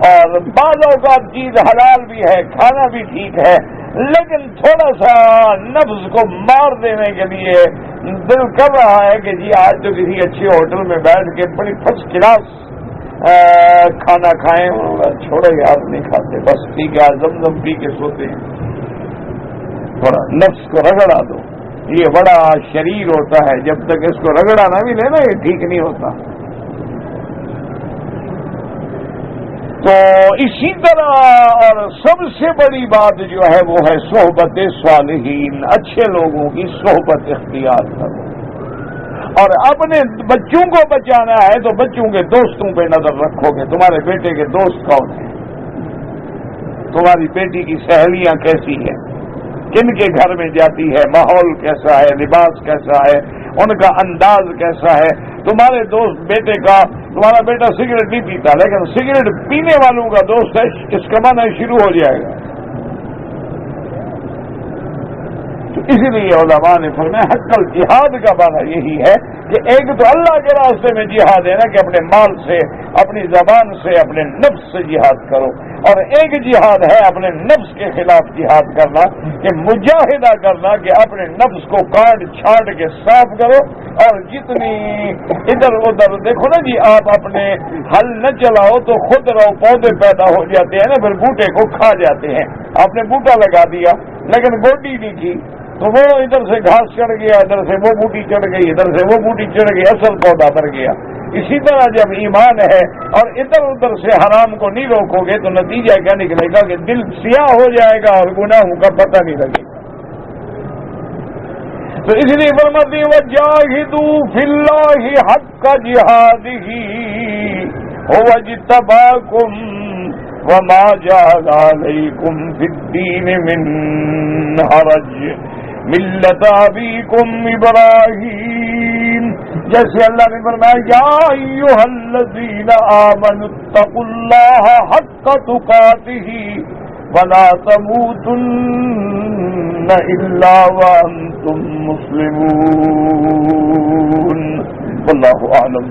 اور بعض اوقات چیز حلال بھی ہے، کھانا بھی ٹھیک ہے، لیکن تھوڑا سا نفس کو مار دینے کے لیے دل کر رہا ہے کہ جی آج تو کسی اچھے ہوٹل میں بیٹھ کے بڑی فرسٹ کلاس کھانا کھائیں، چھوڑو یار نہیں کھاتے، بس ٹھیک ہے زمزم پی کے سوتے ہیں، تھوڑا نفس کو رگڑا دو، یہ بڑا شریر ہوتا ہے، جب تک اس کو رگڑا نہ بھی لینا یہ ٹھیک نہیں ہوتا۔ تو اسی طرح اور سب سے بڑی بات جو ہے وہ ہے صحبت صالحین، اچھے لوگوں کی صحبت اختیار کرو، اور اپنے بچوں کو بچانا ہے تو بچوں کے دوستوں پہ نظر رکھو گے، تمہارے بیٹے کے دوست کون ہیں، تمہاری بیٹی کی سہیلیاں کیسی ہیں، کن کے گھر میں جاتی ہے، ماحول کیسا ہے، لباس کیسا ہے، ان کا انداز کیسا ہے، تمہارے دوست بیٹے کا، تمہارا بیٹا سگریٹ نہیں پیتا لیکن سگریٹ پینے والوں کا دوست ہے، اس کا معنی شروع ہو جائے گا۔ تو اسی لیے علماء نے فرمایا حق الجہاد کا معنی یہی ہے کہ ایک تو اللہ کے راستے میں جہاد ہے نا کہ اپنے مال سے، اپنی زبان سے، اپنے نفس سے جہاد کرو، اور ایک جہاد ہے اپنے نفس کے خلاف جہاد کرنا، کہ مجاہدہ کرنا کہ اپنے نفس کو کاٹ چھانٹ کے صاف کرو، اور جتنی ادھر ادھر دیکھو نا جی، آپ اپنے ہل نہ چلاؤ تو خود رو پودے پیدا ہو جاتے ہیں نا، پھر بوٹے کو کھا جاتے ہیں، آپ نے بوٹا لگا دیا لیکن گوڈی نہیں کی تو وہ ادھر سے گھاس چڑھ گیا، ادھر سے وہ بوٹی چڑھ گئی، ادھر سے وہ بوٹی چڑھ گئی، اصل پودا مر گیا۔ اسی طرح جب ایمان ہے اور ادھر ادھر سے حرام کو نہیں روکو گے تو نتیجہ کیا نکلے گا کہ دل سیاہ ہو جائے گا اور گناہوں کا پتہ نہیں لگے گا۔ تو اس لیے فرماتے ہیں وَجَاهِدُوا فِي اللَّهِ حَقَّ جِهَادِهِ هُوَ اجْتَبَاكُمْ وَمَا جَعَلَ عَلَيْكُمْ فِي الدِّينِ مِنْ حَرَجٍ مِلَّةَ أَبِيكُمْ إِبْرَاهِيمَ، جیسے اللہ نے فرمایا یا ایھا الذین آمنوا اتقوا اللہ حق تقاتہ ولا تموتن الا وانتم مسلمون، واللہ اعلم۔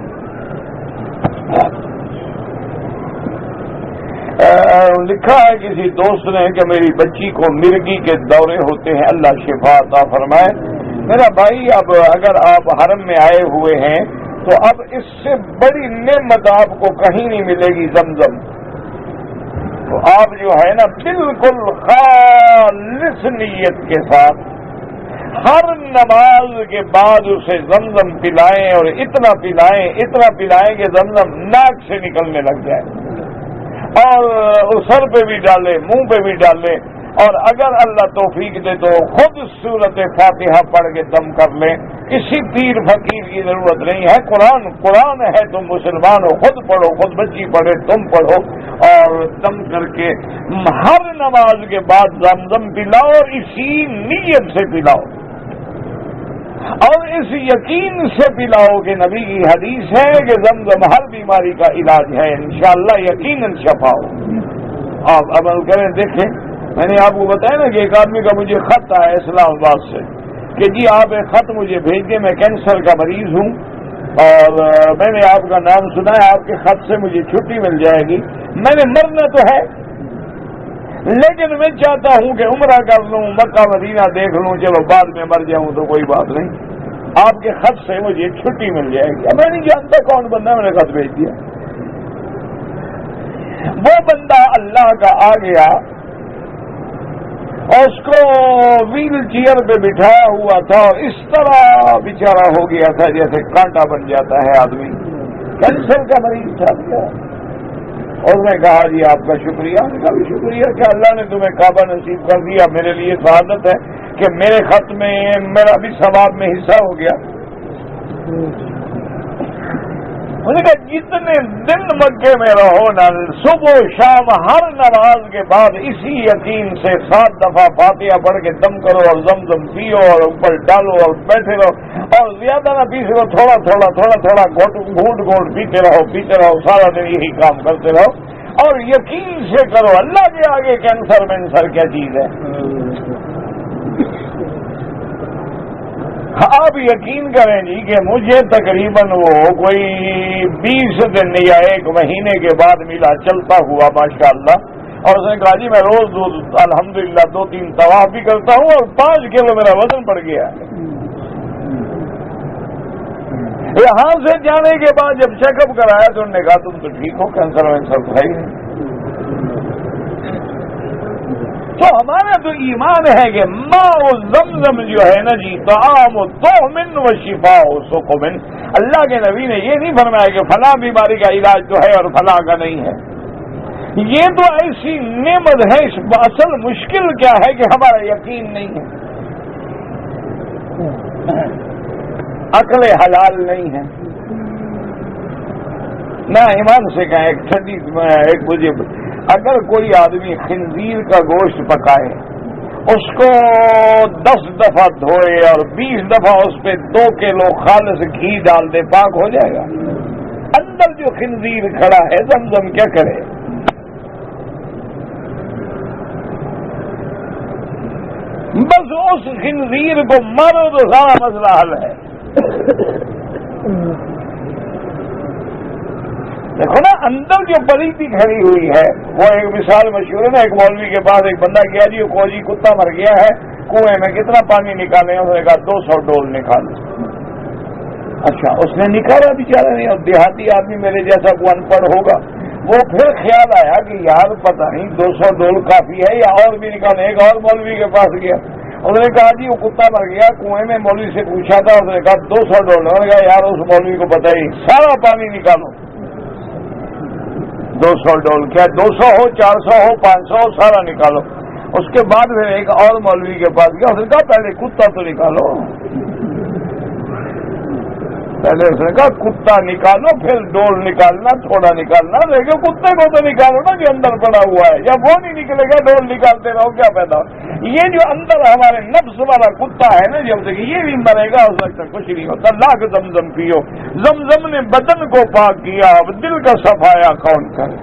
لکھا ہے کسی دوست نے کہ میری بچی کو مرگی کے دورے ہوتے ہیں، اللہ شفا عطا فرمائے۔ میرا بھائی اب اگر آپ حرم میں آئے ہوئے ہیں تو اب اس سے بڑی نعمت آپ کو کہیں نہیں ملے گی، زمزم۔ تو آپ جو ہے نا بالکل خالص نیت کے ساتھ ہر نماز کے بعد اسے زمزم پلائیں، اور اتنا پلائیں کہ زمزم ناک سے نکلنے لگ جائے، اور سر پہ بھی ڈالے، منہ پہ بھی ڈالے، اور اگر اللہ توفیق دے تو خود سورت فاتحہ پڑھ کے دم کر لیں، کسی پیر فقیر کی ضرورت نہیں ہے، قرآن ہے، تم مسلمان ہو، خود پڑھو، خود بچی پڑھے، تم پڑھو، اور دم کر کے ہر نماز کے بعد زمزم پلاؤ، اور اسی نیت سے پلاؤ، اور اس یقین سے پلاؤ کہ نبی کی حدیث ہے کہ زمزم ہر بیماری کا علاج ہے، انشاءاللہ یقیناً شفا ہو۔ آپ عمل کریں، دیکھیں، میں نے آپ کو بتایا نا کہ ایک آدمی کا مجھے خط آیا اسلام آباد سے کہ جی آپ ایک خط مجھے بھیج دیں، میں کینسر کا مریض ہوں اور میں نے آپ کا نام سنا ہے، آپ کے خط سے مجھے چھٹی مل جائے گی، میں نے مرنا تو ہے لیکن میں چاہتا ہوں کہ عمرہ کر لوں، مکہ مدینہ دیکھ لوں، چلو بعد میں مر جاؤں تو کوئی بات نہیں، آپ کے خط سے مجھے چھٹی مل جائے گی۔ اب میں نہیں جانتا کون بندہ، میں نے خط بھیج دیا، وہ بندہ اللہ کا آ گیا، اور اس کو ویل چیئر پہ بٹھایا ہوا تھا اور اس طرح بیچارہ ہو گیا تھا جیسے کانٹا بن جاتا ہے آدمی، کینسر کا مریض تھا۔ اور میں کہا جی آپ کا شکریہ، میں نے کہا بھی شکریہ کہ اللہ نے تمہیں کعبہ نصیب کر دیا، میرے لیے سعادت ہے کہ میرے خط میں میرا بھی ثواب میں حصہ ہو گیا۔ میں نے کہا جتنے دن مکے میں رہو نا، صبح و شام ہر نماز کے بعد اسی یقین سے 7 دفعہ فاتحہ پڑھ کے دم کرو اور زمزم پیو اور اوپر ڈالو اور بیٹھے رہو، اور زیادہ نہ پیسے رہو، تھوڑا گھونٹ پیتے رہو، سارا دن یہی کام کرتے رہو، اور یقین سے کرو، اللہ کے آگے کینسر مینسر کیا چیز ہے۔ آپ یقین کریں جی کہ مجھے تقریباً وہ کوئی 20 دن یا 1 مہینے کے بعد ملا چلتا ہوا ماشاءاللہ، اور اس نے کہا جی میں روز الحمدللہ 2-3 طواف بھی کرتا ہوں اور 5 کلو میرا وزن بڑھ گیا ہے۔ یہاں سے جانے کے بعد جب چیک اپ کرایا تو انہوں نے کہا تم تو ٹھیک ہو، کینسر وینسر تو ہے ہی نہیں۔ تو ہمارا تو ایمان ہے کہ ماء زمزم جو ہے نا جی طعام طعم و شفاء سقم، اللہ کے نبی نے یہ نہیں فرمایا کہ فلاں بیماری کا علاج تو ہے اور فلاں کا نہیں ہے۔ یہ تو ایسی نعمت ہے، اس اصل مشکل کیا ہے کہ ہمارا یقین نہیں ہے، عقل حلال نہیں ہے۔ نہ ایمان سے کہیں ایک مجھے اگر کوئی آدمی خنزیر کا گوشت پکائے، اس کو 10 دفعہ دھوئے اور 20 دفعہ اس پہ 2 کلو خالص گھی ڈال دے، پاک ہو جائے گا؟ اندر جو خنزیر کھڑا ہے زمزم کیا کرے؟ بس اس خنزیر کو مارو تو سارا مسئلہ حل ہے۔ دیکھو نا اندر جو پلیتی کھڑی ہوئی ہے، وہ ایک مثال مشہور ہے نا، ایک مولوی کے پاس ایک بندہ گیا جی کوجی کتا مر گیا ہے، کنویں میں کتنا پانی نکالے؟ اس نے کہا 200 ڈول نکالو۔ اچھا اس نے نکالا بیچارہ نہیں، اور دیہاتی آدمی میرے جیسا کو ان پڑھ ہوگا، وہ پھر خیال آیا کہ یار پتہ نہیں 200 ڈول کافی ہے یا اور بھی نکالے۔ ایک اور مولوی کے پاس گیا، اس نے کہا جی وہ کتا مر گیا کنویں میں، مولوی سے پوچھا تھا، اس نے کہا 200 ڈول۔ انہوں نے کہا یار اس مولوی کو پتہ ہی، سارا پانی نکالو۔ 200 ڈول کیا 200 ہو 400 ہو 500 ہو، سارا نکالو۔ اس کے بعد پھر ایک اور مولوی کے پاس گیا، اس نے کہا پہلے کتا تو نکالو، پہلے اس نے کہا کتا نکالو پھر ڈول نکالنا، تھوڑا نکالنا، لیکن کتے کو تو نکالو نا جو اندر پڑا ہوا ہے، جب وہ نہیں نکلے گا ڈول نکالتے رہو کیا پیدا ہو؟ یہ جو اندر ہمارے نفس والا کتا ہے نا، جب تک یہ بھی مرے گا اس وقت تک کچھ نہیں ہوتا۔ لاکھ زمزم پیو، زمزم نے بدن کو پاک کیا، اب دل کا صفایا کون کرے؟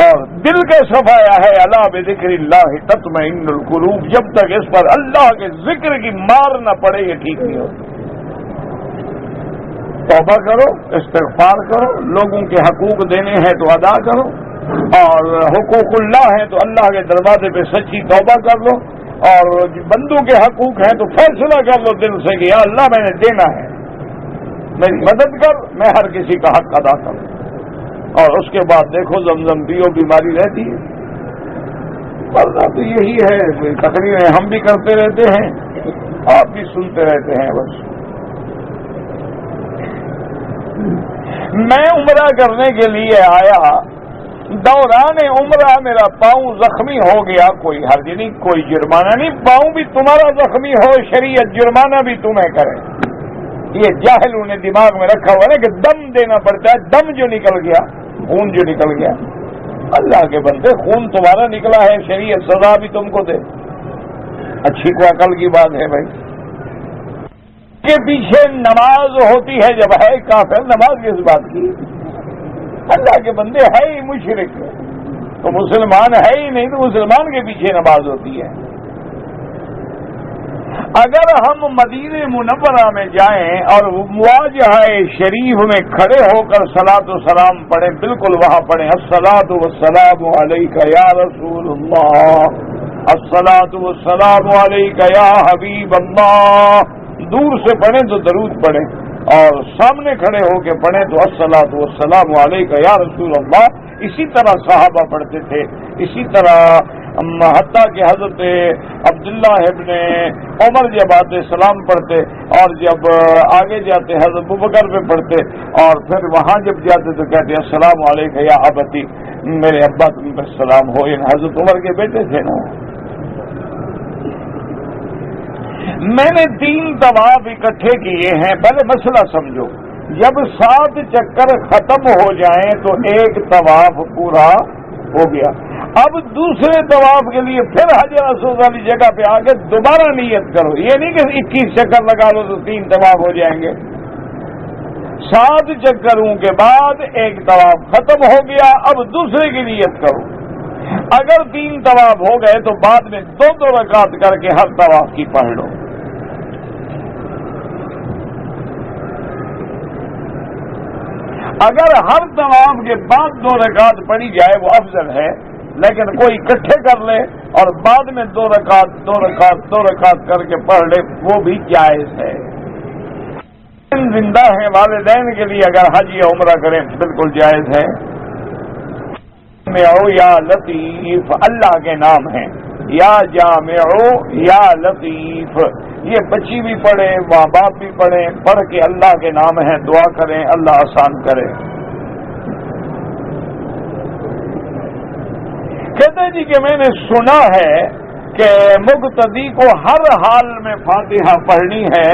اور دل کا صفایا ہے الا بذکر اللہ تطمئن القلوب، جب تک اس پر اللہ کے ذکر کی مار نہ پڑے یہ ٹھیک نہیں ہوتا۔ توبہ کرو، استغفار کرو، لوگوں کے حقوق دینے ہیں تو ادا کرو، اور حقوق اللہ ہیں تو اللہ کے دروازے پہ سچی توبہ کر لو، اور بندوں کے حقوق ہیں تو فیصلہ کر لو دل سے کہ یا اللہ میں نے دینا ہے، میری مدد کر، میں ہر کسی کا حق ادا کروں۔ اور اس کے بعد دیکھو زمزم پیو، بیماری رہتی ہے، ورنہ تو یہی ہے، تقریریں ہم بھی کرتے رہتے ہیں، آپ بھی سنتے رہتے ہیں بس۔ میں عمرہ کرنے کے لیے آیا، دوران عمرہ میرا پاؤں زخمی ہو گیا، کوئی حرج نہیں، کوئی جرمانہ نہیں، پاؤں بھی تمہارا زخمی ہو شریعت جرمانہ بھی تمہیں کرے۔ یہ جاہلوں نے دماغ میں رکھا ہوا ہے کہ دم دینا پڑتا ہے، دم جو نکل گیا، خون جو نکل گیا، اللہ کے بندے خون تمہارا نکلا ہے، شریعت سزا بھی تم کو دے، اچھی کو عقل کی بات ہے بھائی۔ کے پیچھے نماز ہوتی ہے جب ہے کافر، نماز کس بات کی؟ اللہ کے بندے ہے ہی مشرک، تو مسلمان ہے ہی نہیں، تو مسلمان کے پیچھے نماز ہوتی ہے۔ اگر ہم مدینہ منورہ میں جائیں اور مواجہہ شریف میں کھڑے ہو کر صلاۃ و سلام پڑھیں، بالکل وہاں پڑھیں الصلاۃ والسلام علیک یا رسول اللہ، الصلاۃ والسلام علیک یا حبیب اللہ، دور سے پڑھیں تو درود پڑھیں، اور سامنے کھڑے ہو کے پڑھیں تو الصلاۃ والسلام علیک یا رسول اللہ۔ اسی طرح صحابہ پڑھتے تھے، اسی طرح حتیٰ کہ حضرت عبداللہ ابن عمر جب آتے سلام پڑھتے، اور جب آگے جاتے حضرت ابوبکر پہ پڑھتے، اور پھر وہاں جب جاتے تو کہتے السلام علیکم یا ابتی، میرے ابا تم پر سلام ہو، یعنی حضرت عمر کے بیٹے تھے نا۔ میں نے 3 طواف اکٹھے کیے ہیں، پہلے مسئلہ سمجھو، جب 7 چکر ختم ہو جائیں تو ایک طواف پورا ہو گیا، اب دوسرے طواف کے لیے پھر حجر اسود والی جگہ پہ آ کے دوبارہ نیت کرو، یہ نہیں کہ 21 چکر لگا لو تو 3 طواف ہو جائیں گے۔ 7 چکروں کے بعد ایک طواف ختم ہو گیا، اب دوسرے کی نیت کرو، اگر 3 طواف ہو گئے تو بعد میں 2 رکعت کر کے ہر طواف کی پڑھ لو، اگر ہر طواف کے بعد 2 رکعت پڑھی جائے وہ افضل ہے، لیکن کوئی اکٹھے کر لے اور بعد میں 2 رکعت کر کے پڑھ لے وہ بھی جائز ہے۔ زندہ ہیں والدین کے لیے اگر حج یا عمرہ کریں بالکل جائز ہے۔ یا لطیف اللہ کے نام ہیں، یا جامع یا لطیف، یہ بچی بھی پڑھے ماں باپ بھی پڑھیں، پڑھ کے اللہ کے نام ہیں، دعا کریں اللہ آسان کرے۔ کہتے جی کہ میں نے سنا ہے کہ مقتدی کو ہر حال میں فاتحہ پڑھنی ہے۔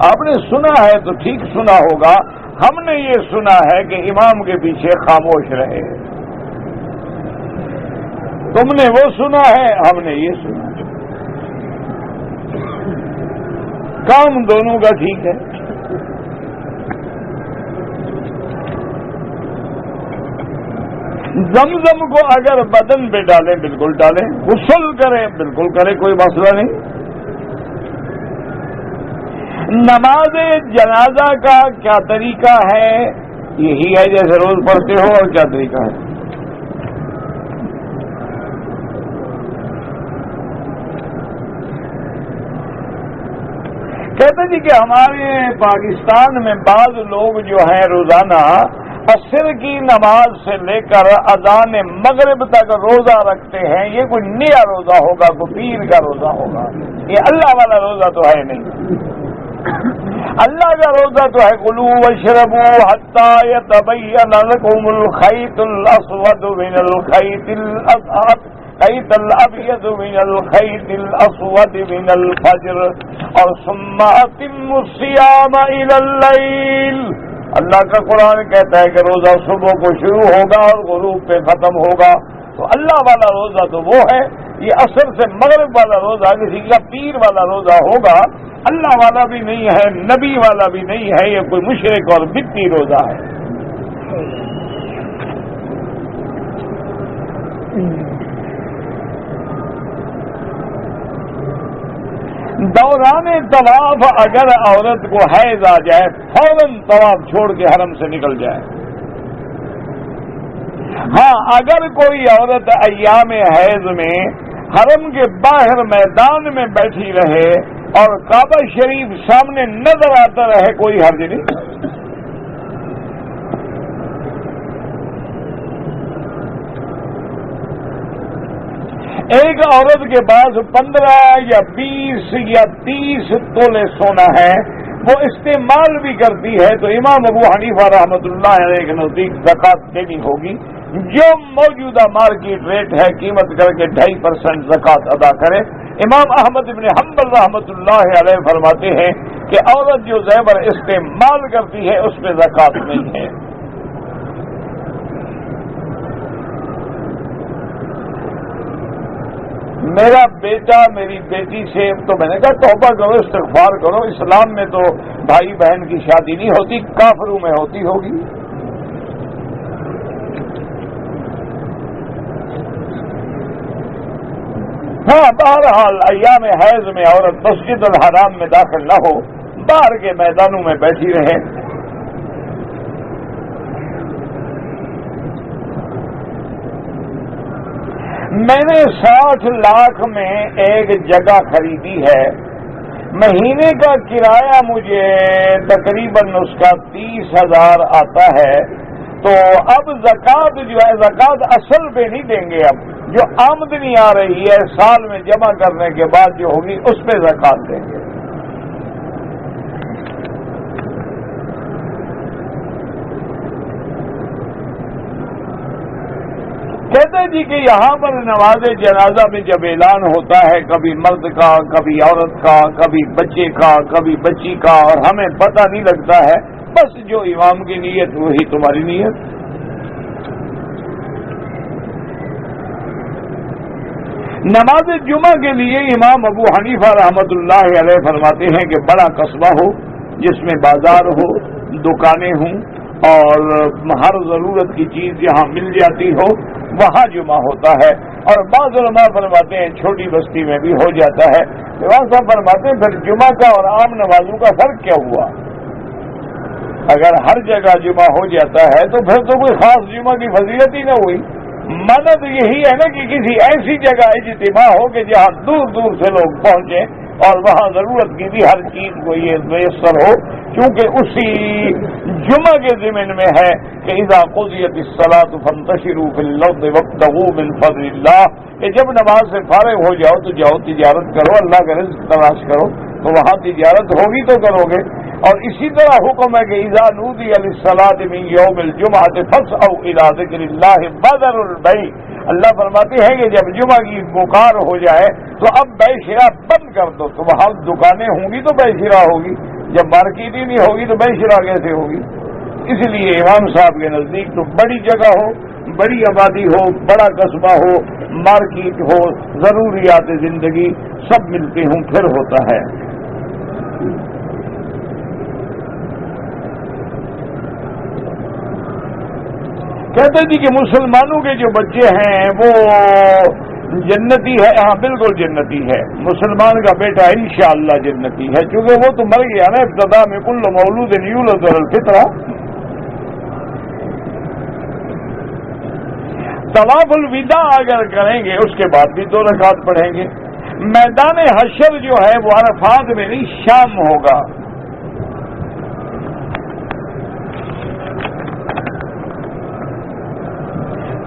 آپ نے سنا ہے تو ٹھیک سنا ہوگا، ہم نے یہ سنا ہے کہ امام کے پیچھے خاموش رہے۔ تم نے وہ سنا ہے، ہم نے یہ سنا ہے، کام دونوں کا ٹھیک ہے۔ زمزم کو اگر بدن پہ ڈالیں بالکل ڈالیں، غسل کریں بالکل کریں، کوئی مسئلہ نہیں۔ نماز جنازہ کا کیا طریقہ ہے؟ یہی ہے جیسے روز پڑھتے ہو، اور کیا طریقہ ہے؟ کہتے جی کہ ہمارے پاکستان میں بعض لوگ جو ہیں روزانہ عصر کی نماز سے لے کر اذان مغرب تک روزہ رکھتے ہیں، یہ کوئی نیا روزہ ہوگا، کوئی پیر کا روزہ ہوگا، یہ اللہ والا روزہ تو ہے نہیں۔ اللہ کا روزہ تو ہے کلوا واشربوا حتی یتبین لکم الخیط الاسود من الخیط الابیض من الخیط الاسود من الفجر اور ثم اتموا الصیام الی اللیل۔ اللہ کا قرآن کہتا ہے کہ روزہ صبح کو شروع ہوگا اور غروب پہ ختم ہوگا، تو اللہ والا روزہ تو وہ ہے۔ یہ عصر سے مغرب والا روزہ کسی کا پیر والا روزہ ہوگا، اللہ والا بھی نہیں ہے، نبی والا بھی نہیں ہے، یہ کوئی مشرک اور بدعتی روزہ ہے۔ دوران طواف اگر عورت کو حیض آ جائے فوراً طواف چھوڑ کے حرم سے نکل جائے۔ ہاں اگر کوئی عورت ایام حیض میں حرم کے باہر میدان میں بیٹھی رہے اور کعبہ شریف سامنے نظر آتا رہے کوئی حرج نہیں۔ ایک عورت کے پاس 15 یا 20 یا 30 تولے سونا ہے، وہ استعمال بھی کرتی ہے تو امام ابو حنیفہ رحمۃ اللہ علیہ کے نزدیک زکوٰۃ دینی ہوگی۔ جو موجودہ مارکیٹ ریٹ ہے قیمت کر کے 2.5% زکوٰۃ ادا کرے۔ امام احمد بن حنبل رحمۃ اللہ علیہ فرماتے ہیں کہ عورت جو زیور استعمال کرتی ہے اس میں زکوٰۃ نہیں ہے۔ میرا بیٹا میری بیٹی سے تو میں نے کہا توبہ کرو استغفار کرو، اسلام میں تو بھائی بہن کی شادی نہیں ہوتی، کافروں میں ہوتی ہوگی۔ ہاں بہرحال ایام حیض میں عورت مسجد الحرام میں داخل نہ ہو، باہر کے میدانوں میں بیٹھی رہے۔ میں نے 60 لاکھ میں ایک جگہ خریدی ہے، مہینے کا کرایہ مجھے تقریباً اس کا 30,000 آتا ہے، تو اب زکوٰۃ جو ہے زکوٰۃ اصل پہ نہیں دیں گے، اب جو آمدنی آ رہی ہے سال میں جمع کرنے کے بعد جو ہوگی اس پہ زکوٰۃ دیں گے۔ کہتے جی کہ یہاں پر نماز جنازہ میں جب اعلان ہوتا ہے کبھی مرد کا، کبھی عورت کا، کبھی بچے کا، کبھی بچی کا، اور ہمیں پتہ نہیں لگتا ہے، بس جو امام کی نیت وہی تمہاری نیت۔ نماز جمعہ کے لیے امام ابو حنیفہ رحمۃ اللہ علیہ فرماتے ہیں کہ بڑا قصبہ ہو جس میں بازار ہو، دکانیں ہوں اور ہر ضرورت کی چیز جہاں مل جاتی ہو وہاں جمعہ ہوتا ہے، اور بعض علماء فرماتے ہیں چھوٹی بستی میں بھی ہو جاتا ہے۔ صاحب فرماتے ہیں پھر جمعہ کا اور عام نمازوں کا فرق کیا ہوا؟ اگر ہر جگہ جمعہ ہو جاتا ہے تو پھر تو کوئی خاص جمعہ کی فضیلت ہی نہ ہوئی. مدد یہی ہے نا کہ کسی ایسی جگہ اجتماع ہو کہ جہاں دور دور سے لوگ پہنچیں اور وہاں ضرورت کی بھی ہر چیز کو یہ میسر ہو، کیونکہ اسی جمعہ کے ضمن میں ہے کہ اذا قضیت الصلاۃ فانتشروا فی الارض وابتغوا من فضل اللہ، کہ جب نماز سے فارغ ہو جاؤ تو جاؤ تجارت کرو، اللہ کا رزق تلاش کرو. تو وہاں تجارت ہوگی تو کرو گے. اور اسی طرح حکم ہے کہ اذا نودی للصلاۃ من یوم الجمعۃ فاسعوا الی ذکر اللہ وذروا البیع. اللہ فرماتے ہیں کہ جب جمعہ کی پکار ہو جائے تو اب بیع شراء بند کر دو. تو وہاں دکانیں ہوں گی تو بیع شراء ہوگی، جب مارکیٹ ہی نہیں ہوگی تو بیع شراء کیسے ہوگی؟ اس لیے امام صاحب کے نزدیک تو بڑی جگہ ہو، بڑی آبادی ہو، بڑا قصبہ ہو، مارکیٹ ہو، ضروریات زندگی سب ملتے ہوں پھر ہوتا ہے. کہتے جی کہ مسلمانوں کے جو بچے ہیں وہ جنتی ہے. ہاں بالکل جنتی ہے. مسلمان کا بیٹا انشاءاللہ جنتی ہے، کیونکہ وہ تو مر گیا نا. ابتدا میں کل مولود یولد علی الفطرہ. طواف الوداع اگر کریں گے اس کے بعد بھی 2 رکعت پڑھیں گے. میدان حشر جو ہے وہ عرفات میں نہیں، شام ہوگا.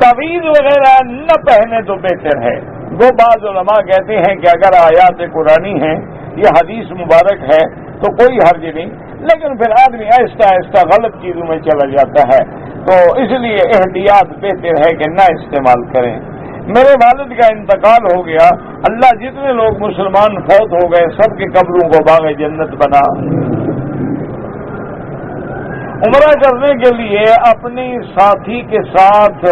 تعویذ وغیرہ نہ پہنے تو بہتر ہے. وہ بعض علماء کہتے ہیں کہ اگر آیات قرآنی ہیں، یہ حدیث مبارک ہے تو کوئی حرج نہیں، لیکن پھر آدمی آہستہ آہستہ غلط چیزوں میں چلا جاتا ہے، تو اس لیے احتیاط بہتر ہے کہ نہ استعمال کریں. میرے والد کا انتقال ہو گیا، اللہ جتنے لوگ مسلمان فوت ہو گئے سب کے قبروں کو باغ جنت بنا. عمرہ کرنے کے لیے اپنی ساتھی کے ساتھ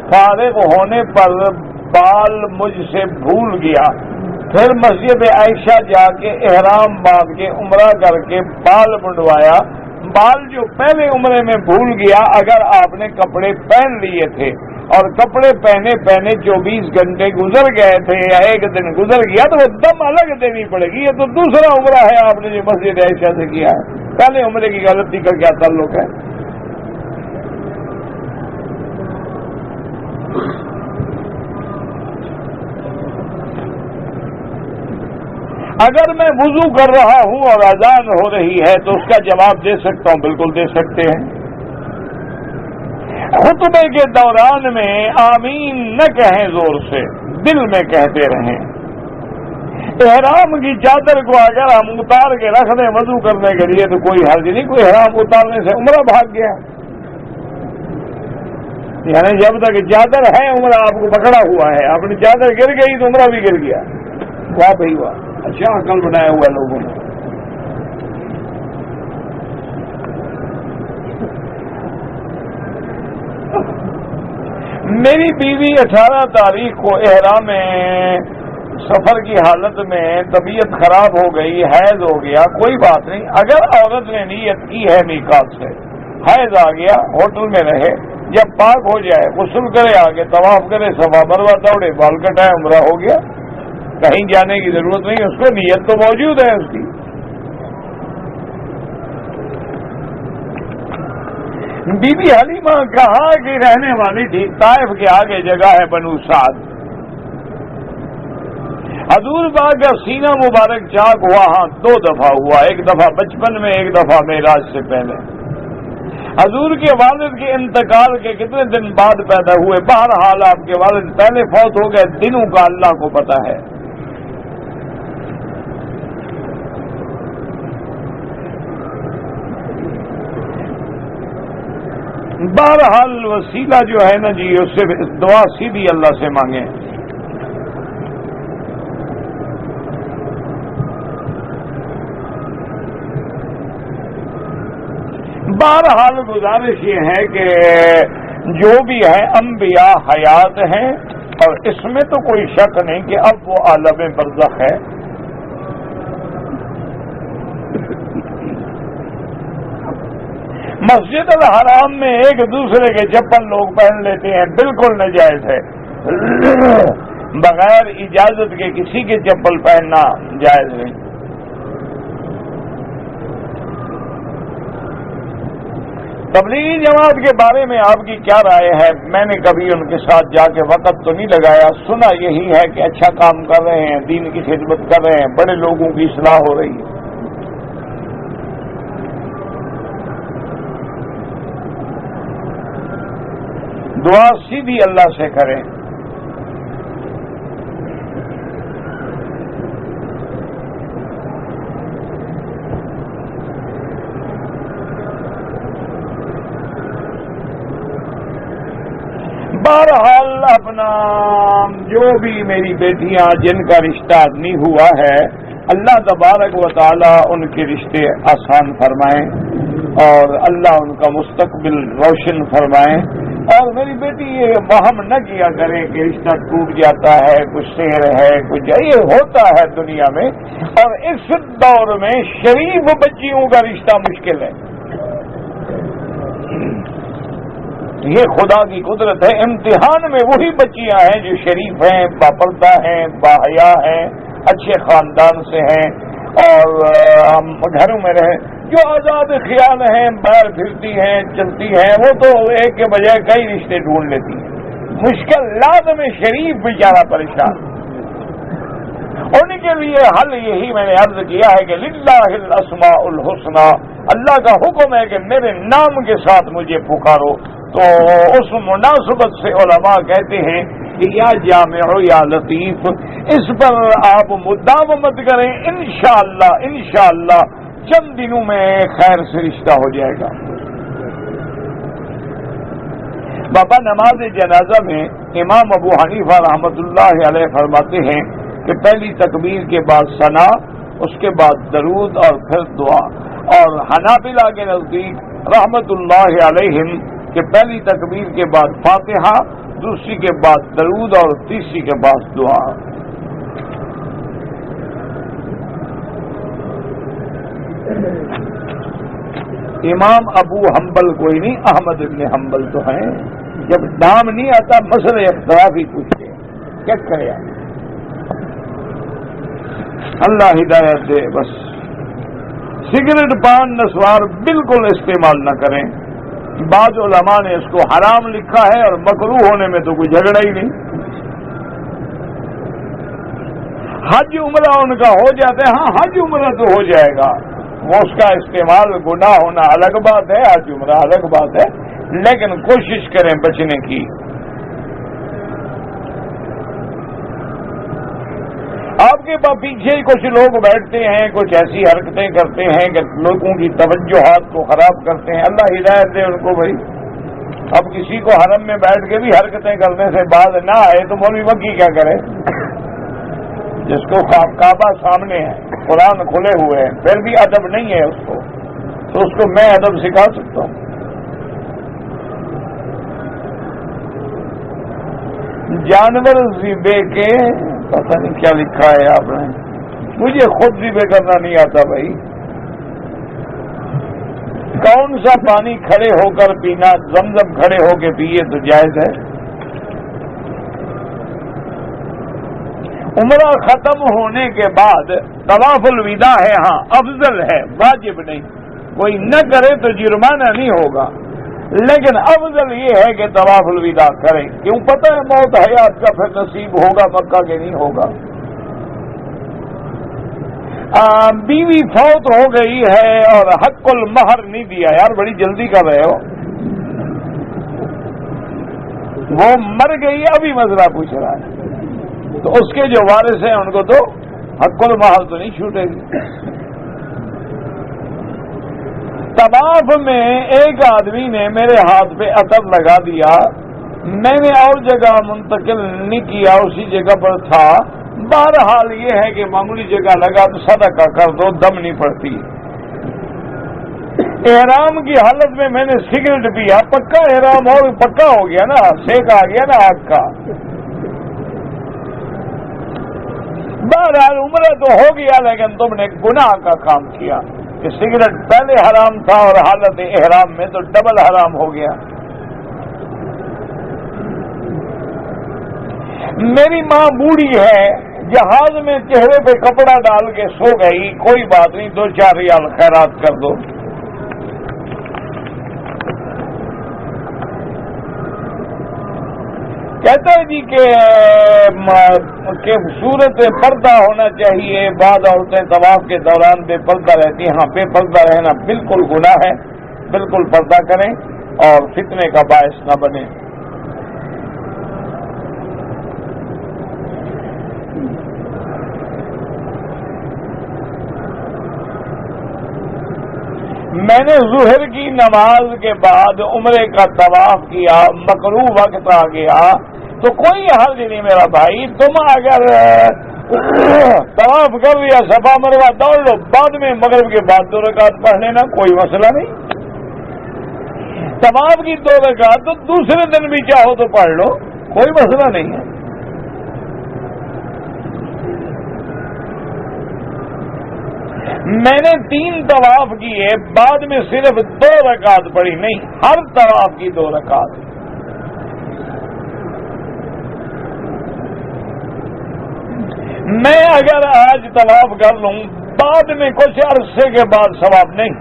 فارغ ہونے پر بال مجھ سے بھول گیا، پھر مسجد عائشہ جا کے احرام باندھ کے عمرہ کر کے بال منڈوایا. بال جو پہلے عمرے میں بھول گیا، اگر آپ نے کپڑے پہن لیے تھے اور کپڑے پہنے 24 گھنٹے گزر گئے تھے یا 1 دن گزر گیا تو وہ دم الگ دینی پڑے گی. یہ تو دوسرا عمرہ ہے آپ نے جو مسجد عائشہ سے کیا ہے، پہلے عمرے کی غلطی کا کیا تعلق ہے؟ اگر میں وضو کر رہا ہوں اور اذان ہو رہی ہے تو اس کا جواب دے سکتا ہوں؟ بالکل دے سکتے ہیں. خطبے کے دوران میں آمین نہ کہیں، زور سے دل میں کہتے رہیں. احرام کی چادر کو اگر ہم اتار کے رکھ دیں وضو کرنے کے لیے تو کوئی حرج نہیں. کوئی احرام اتارنے سے عمرہ بھاگ گیا، یعنی جب تک چادر ہے عمرہ آپ کو پکڑا ہوا ہے. اپنی چادر گر گئی تو عمرہ بھی گر گیا. واہ بھائی واہ، اچھا عقل بنایا ہوا لوگوں نے. میری بیوی 18 تاریخ کو احرام سفر کی حالت میں طبیعت خراب ہو گئی، حیض ہو گیا. کوئی بات نہیں، اگر عورت نے نیت کی ہے میقات سے، حیض آ گیا، ہوٹل میں رہے، جب پاک ہو جائے غسل کرے، آگے طواف کرے، صفا مروہ دوڑے، بال کٹائے، عمرہ ہو گیا. کہیں جانے کی ضرورت نہیں، اس کو نیت تو موجود ہے اس کی. بی بی حلیمہ کہاں کی رہنے والی تھی، طائف کے آگے جگہ ہے بنو سعد. حضور پاک کا سینہ مبارک چاک ہوا، ہاں 2 دفعہ ہوا، 1 دفعہ بچپن میں، 1 دفعہ معراج سے پہلے. حضور کے والد کے انتقال کے کتنے دن بعد پیدا ہوئے. بہرحال آپ کے والد پہلے فوت ہو گئے، دنوں کا اللہ کو پتہ ہے. بہرحال وسیلہ جو ہے نا جی، اس سے دعا سیدھی اللہ سے مانگیں. بہرحال گزارش یہ ہے کہ جو بھی ہے انبیاء حیات ہیں، اور اس میں تو کوئی شک نہیں کہ اب وہ عالم برزخ ہے. مسجد الحرام میں ایک دوسرے کے چپل لوگ پہن لیتے ہیں، بالکل ناجائز ہے. بغیر اجازت کے کسی کے چپل پہننا جائز نہیں. تبلیغی جماعت کے بارے میں آپ کی کیا رائے ہے؟ میں نے کبھی ان کے ساتھ جا کے وقت تو نہیں لگایا، سنا یہی ہے کہ اچھا کام کر رہے ہیں، دین کی خدمت کر رہے ہیں، بڑے لوگوں کی اصلاح ہو رہی ہے۔ دعا سیدھی اللہ سے کریں۔ بہرحال اپنا جو بھی میری بیٹیاں جن کا رشتہ نہیں ہوا ہے، اللہ تبارک و تعالی ان کے رشتے آسان فرمائیں اور اللہ ان کا مستقبل روشن فرمائیں۔ اور میری بیٹی یہ وہم نہ کیا کرے کہ رشتہ ٹوٹ جاتا ہے، کچھ سیر ہے، کچھ یہ ہوتا ہے دنیا میں، اور اس دور میں شریف بچیوں کا رشتہ مشکل ہے۔ یہ خدا کی قدرت ہے، امتحان میں وہی بچیاں ہیں جو شریف ہیں، باپردہ ہیں، باحیا ہیں، اچھے خاندان سے ہیں اور گھروں میں رہیں۔ جو آزاد خیال ہیں، باہر پھرتی ہیں، چلتی ہیں، وہ تو ایک کے بجائے کئی رشتے ڈھونڈ لیتی ہیں۔ مشکل لازم شریف بیچارہ پریشان، ان کے لیے حل یہی میں نے عرض کیا ہے کہ للہ الاسماء الحسنی، اللہ کا حکم ہے کہ میرے نام کے ساتھ مجھے پکارو۔ تو اس مناسبت سے علماء کہتے ہیں کہ یا جامع یا لطیف، اس پر آپ مداومت کریں، انشاءاللہ چند دنوں میں خیر سے رشتہ ہو جائے گا۔ بابا نماز جنازہ میں امام ابو حنیفہ رحمۃ اللہ علیہ فرماتے ہیں کہ پہلی تکبیر کے بعد ثنا، اس کے بعد درود اور پھر دعا، اور حنابلہ کے نزدیک رحمۃ اللہ علیہم کہ پہلی تکبیر کے بعد فاتحہ، دوسری کے بعد درود اور تیسری کے بعد دعا۔ امام ابو حنبل کوئی نہیں، احمد ابن حنبل تو ہیں۔ جب نام نہیں آتا مسئلہ اختلافی پوچھتے ہیں، کیا کرے اللہ ہدایت دے۔ بس سگریٹ پان نسوار بالکل استعمال نہ کریں۔ بعض علماء نے اس کو حرام لکھا ہے اور مکروہ ہونے میں تو کوئی جھگڑا ہی نہیں۔ حج عمرہ ان کا ہو جاتا ہے، ہاں حج عمرہ تو ہو جائے گا، وہ اس کا استعمال گناہ ہونا الگ بات ہے، حج عمرہ الگ بات ہے، لیکن کوشش کریں بچنے کی۔ آپ کے پیچھے کچھ لوگ بیٹھتے ہیں، کچھ ایسی حرکتیں کرتے ہیں کہ لوگوں کی توجہات کو خراب کرتے ہیں، اللہ ہدایت دے ان کو بھائی۔ اب کسی کو حرم میں بیٹھ کے بھی حرکتیں کرنے سے باز نہ آئے تو مولوی مکی کیا کرے؟ جس کو کعبہ سامنے ہے، قرآن کھلے ہوئے ہیں، پھر بھی ادب نہیں ہے اس کو، تو اس کو میں ادب سکھا سکتا ہوں؟ جانور ذبح کے پتہ نہیں کیا لکھا ہے آپ نے، مجھے خود ذبح کرنا نہیں آتا بھائی۔ کون سا پانی کھڑے ہو کر پینا؟ زمزم کھڑے ہو کے پیے تو جائز ہے۔ عمرہ ختم ہونے کے بعد طواف الوداع ہے، ہاں افضل ہے، واجب نہیں، کوئی نہ کرے تو جرمانہ نہیں ہوگا، لیکن افضل یہ ہے کہ طواف الوداع کریں۔ کیوں؟ پتہ ہے موت حیات کا پھر نصیب ہوگا مکہ کے نہیں ہوگا۔ بیوی فوت ہو گئی ہے اور حق المہر نہیں دیا، یار بڑی جلدی کر رہے ہو، وہ مر گئی ابھی مسئلہ پوچھ رہا ہے، تو اس کے جو وارث ہیں ان کو تو حق المہر تو نہیں چھوٹے گی۔ طواف میں ایک آدمی نے میرے ہاتھ پہ عطر لگا دیا، میں نے اور جگہ منتقل نہیں کیا، اسی جگہ پر تھا۔ بہرحال یہ ہے کہ معمولی جگہ لگا تو صدقہ کر دو، دم نہیں پڑتی۔ احرام کی حالت میں نے سگریٹ پیا، پکا احرام اور پکا ہو گیا نا، سیک آ گیا نا آگ کا۔ بہرحال عمرہ تو ہو گیا، لیکن تم نے گناہ کا کام کیا کہ سگریٹ پہلے حرام تھا اور حالت احرام میں تو ڈبل حرام ہو گیا۔ میری ماں بوڑھی ہے، جہاز میں چہرے پہ کپڑا ڈال کے سو گئی، کوئی بات نہیں، 2-4 ریال خیرات کر دو۔ کہتا ہے جی کہ صورت پردہ ہونا چاہیے، بعض عورتیں طواف کے دوران بے پردہ رہتی ہیں. ہاں، بے پردہ رہنا بالکل گناہ ہے، بالکل پردہ کریں اور فتنے کا باعث نہ بنے. میں نے ظہر کی نماز کے بعد عمرے کا طواف کیا، مکروہ وقت آ گیا تو کوئی حرج نہیں میرا بھائی. تم اگر طواف کر لیا، صفا مروہ دوڑ لو، بعد میں مغرب کے بعد 2 رکعت پڑھ لینا، کوئی مسئلہ نہیں. طواف کی 2 رکعت تو دوسرے دن بھی چاہو تو پڑھ لو، کوئی مسئلہ نہیں ہے. میں نے 3 طواف کیے، بعد میں صرف 2 رکعت پڑھی، نہیں، ہر طواف کی 2 رکعت. میں اگر آج طواف کر لوں، بعد میں کچھ عرصے کے بعد ثواب نہیں.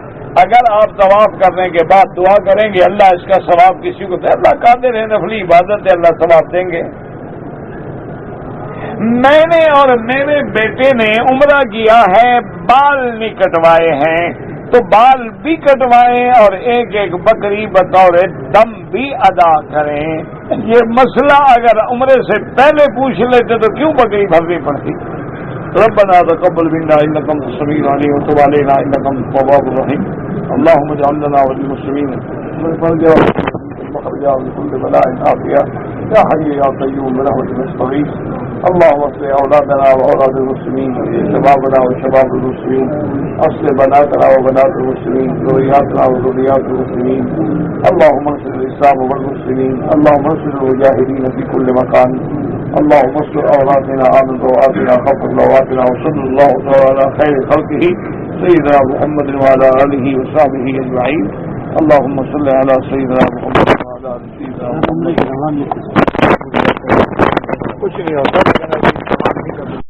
اگر آپ طواف کرنے کے بعد دعا کریں گے اللہ اس کا ثواب کسی کو دے، اللہ قادر ہے، نفلی عبادت ہے، اللہ ثواب دیں گے. میں نے اور میرے بیٹے نے عمرہ کیا ہے، بال نہیں کٹوائے ہیں، تو بال بھی کٹوائیں اور ایک ایک بکری بطور دم بھی ادا کریں. یہ مسئلہ اگر عمرے سے پہلے پوچھ لیتے تو کیوں بکری بھرنی پڑتی. ربنا تقبل منا انك انت السميع العليم وتب علينا انك انت التواب الرحيم. اللهم اجعل لنا وللمسلمين فرجا مخرجا من كل بلاء عافية يا حي يا قيوم برحمتك نستغيث. اللهم اصلح اولادنا واولاد المسلمين، شبابنا وشباب المسلمين، اصلح بناتنا وبنات المسلمين، ذرياتنا وذريات المسلمين. اللهم انصر الاسلام والمسلمين، اللهم انصر المجاهدين في كل مكان. اللهم استر عوراتنا، آمن رواتنا، خفض رواتنا، وصلى الله تعالى على خير خلقه سيدنا محمد وعلى آله وصحبه أجمعين. اللهم صل على سيدنا محمد وعلى آل سيدنا محمد. کچھ نہیں ہوتا.